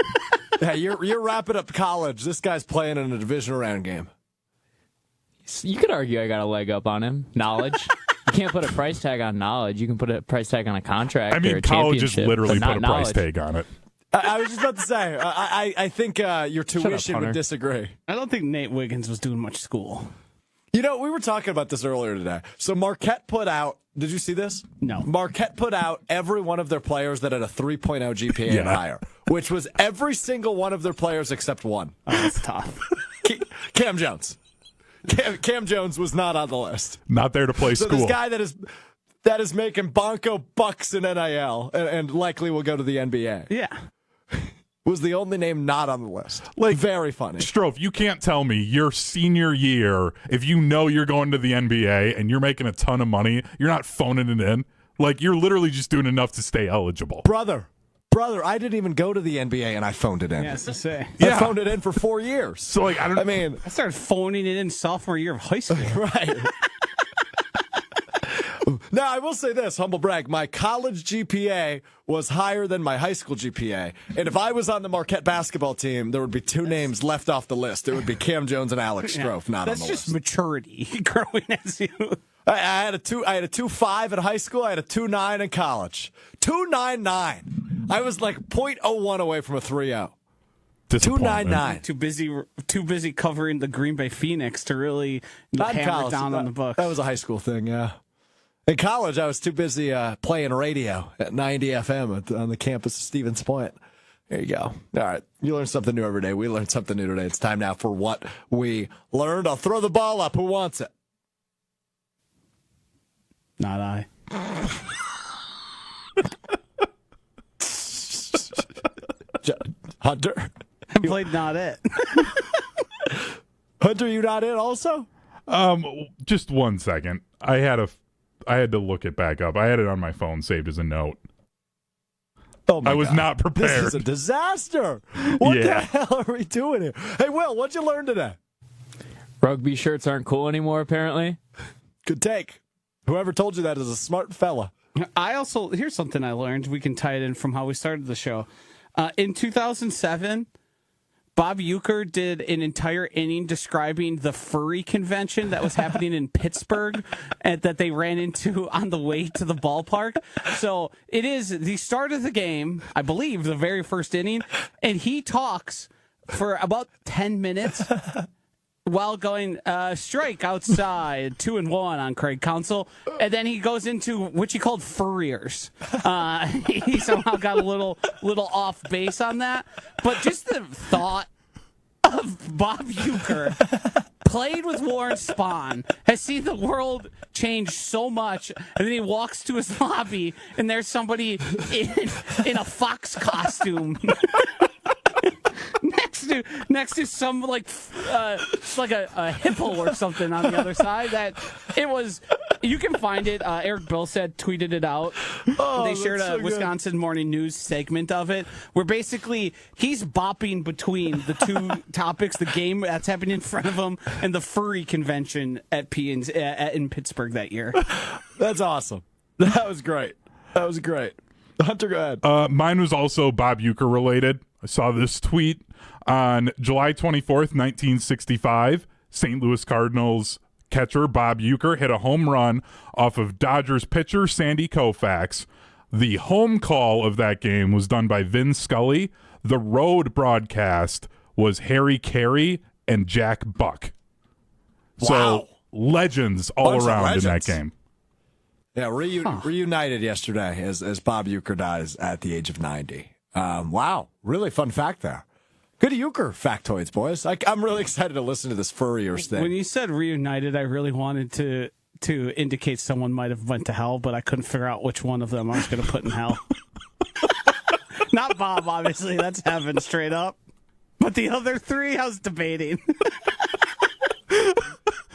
Speaker 1: Yeah, you're wrapping up college. This guy's playing in a divisional round game.
Speaker 6: You could argue I got a leg up on him. Knowledge. can't put a price tag on knowledge. You can put a price tag on a contract.
Speaker 2: I mean,
Speaker 6: or a
Speaker 2: college just
Speaker 6: championship,
Speaker 2: literally
Speaker 6: but
Speaker 2: put a
Speaker 6: not
Speaker 2: price
Speaker 6: knowledge.
Speaker 2: tag on it.
Speaker 1: I was just about to say, I think your tuition
Speaker 6: Hunter.
Speaker 1: would disagree.
Speaker 3: I don't think Nate Wiggins was doing much school.
Speaker 1: You know, we were talking about this earlier today. So Marquette put out, did you see this?
Speaker 3: No.
Speaker 1: Marquette put out every one of their players that had a 3.0 GPA and
Speaker 2: Yeah.
Speaker 1: higher, which was every single one of their players except one.
Speaker 3: Oh, that's tough.
Speaker 1: Cam Jones. Cam Jones was not on the list.
Speaker 2: Not there to play
Speaker 1: So
Speaker 2: school.
Speaker 1: this guy that is making bonko bucks in NIL and likely will go to the NBA
Speaker 3: Yeah.
Speaker 1: was the only name not on the list.
Speaker 2: Like,
Speaker 1: very funny.
Speaker 2: Strouf, you can't tell me your senior year, if you know you're going to the NBA and you're making a ton of money, you're not phoning it in. Like, you're literally just doing enough to stay eligible.
Speaker 1: Brother, I didn't even go to the NBA and I phoned it in.
Speaker 3: Yes, to say.
Speaker 1: I phoned it in for 4 years.
Speaker 2: So, like,
Speaker 1: I mean,
Speaker 3: I started phoning it in sophomore year of high school.
Speaker 1: right. Now, I will say this, humble brag, my college GPA was higher than my high school GPA. And if I was on the Marquette basketball team, there would be two names left off the list. It would be Cam Jones and Alex Strouf, not on
Speaker 3: That's
Speaker 1: the
Speaker 3: just
Speaker 1: list.
Speaker 3: maturity growing as you.
Speaker 1: I had a 2.5 in high school. I had a 2.9 in college. 2.99. I was like 0.01 away from a 3.0.
Speaker 2: Disappointment.
Speaker 1: 2.99.
Speaker 3: Too busy covering the Green Bay Phoenix to really
Speaker 1: Not in
Speaker 3: hammer
Speaker 1: college.
Speaker 3: down on the books.
Speaker 1: That was a high school thing, yeah. In college, I was too busy playing radio at 90 FM on the campus of Stevens Point. There you go. All right. You learn something new every day. We learned something new today. It's time now for What We Learned. I'll throw the ball up. Who wants it?
Speaker 3: Not I.
Speaker 1: Hunter?
Speaker 3: I played not it.
Speaker 1: Hunter, you not in also?
Speaker 2: Just 1 second. I had to look it back up. I had it on my phone saved as a note.
Speaker 1: Oh my
Speaker 2: I was
Speaker 1: God.
Speaker 2: not prepared.
Speaker 1: This is a disaster. What the
Speaker 2: Yeah.
Speaker 1: hell are we doing here? Hey, Will, what'd you learn today?
Speaker 6: Rugby shirts aren't cool anymore, apparently.
Speaker 1: Good take. Whoever told you that is a smart fella.
Speaker 3: Here's something I learned. We can tie it in from how we started the show. In 2007, Bob Uecker did an entire inning describing the furry convention that was happening in Pittsburgh and that they ran into on the way to the ballpark. So it is the start of the game, I believe, the very first inning, and he talks for about 10 minutes while going, strike outside, 2-1 on Craig Counsell. And then he goes into, which he called furriers. He somehow got a little off base on that. But just the thought of Bob Uecker played with Warren Spahn, has seen the world change so much, and then he walks to his lobby, and there's somebody in a fox costume. Next to some like a hippo or something on the other side. That it was. You can find it. Eric Billstead tweeted it out. They shared a Wisconsin Morning News segment of it, where basically he's bopping between the two topics: the game that's happening in front of him and the furry convention in Pittsburgh that year.
Speaker 1: That's awesome. That was great. Hunter, go ahead.
Speaker 2: Mine was also Bob Uecker related. I saw this tweet on July 24th, 1965. St. Louis Cardinals catcher Bob Uecker hit a home run off of Dodgers pitcher Sandy Koufax. The home call of that game was done by Vin Scully. The road broadcast was Harry Carey and Jack Buck.
Speaker 1: Wow.
Speaker 2: So legends all
Speaker 1: Bunch of
Speaker 2: around in that
Speaker 1: legends.
Speaker 2: game.
Speaker 1: Yeah, reunited yesterday as Bob Uecker dies at the age of 90. Wow, really fun fact there. Good Uecker factoids, boys. I'm really excited to listen to this furriers thing.
Speaker 3: When you said reunited, I really wanted to indicate someone might have went to hell, but I couldn't figure out which one of them I was going to put in hell. Not Bob, obviously. That's heaven straight up. But the other three, I was debating.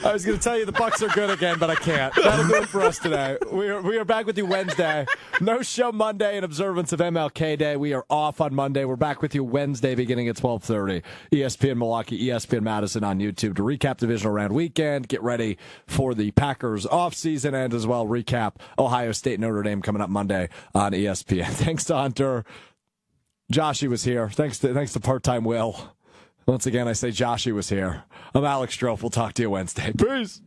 Speaker 1: I was going to tell you the Bucks are good again, but I can't. That'll do it for us today. We are back with you Wednesday. No show Monday in observance of MLK Day. We are off on Monday. We're back with you Wednesday beginning at 12:30. ESPN Milwaukee, ESPN Madison on YouTube to recap Divisional Round weekend. Get ready for the Packers offseason and as well recap Ohio State Notre Dame coming up Monday on ESPN. Thanks to Hunter. Joshy was here. Thanks to part-time Will. Once again, I say Joshy was here. I'm Alex Strouf. We'll talk to you Wednesday. Peace.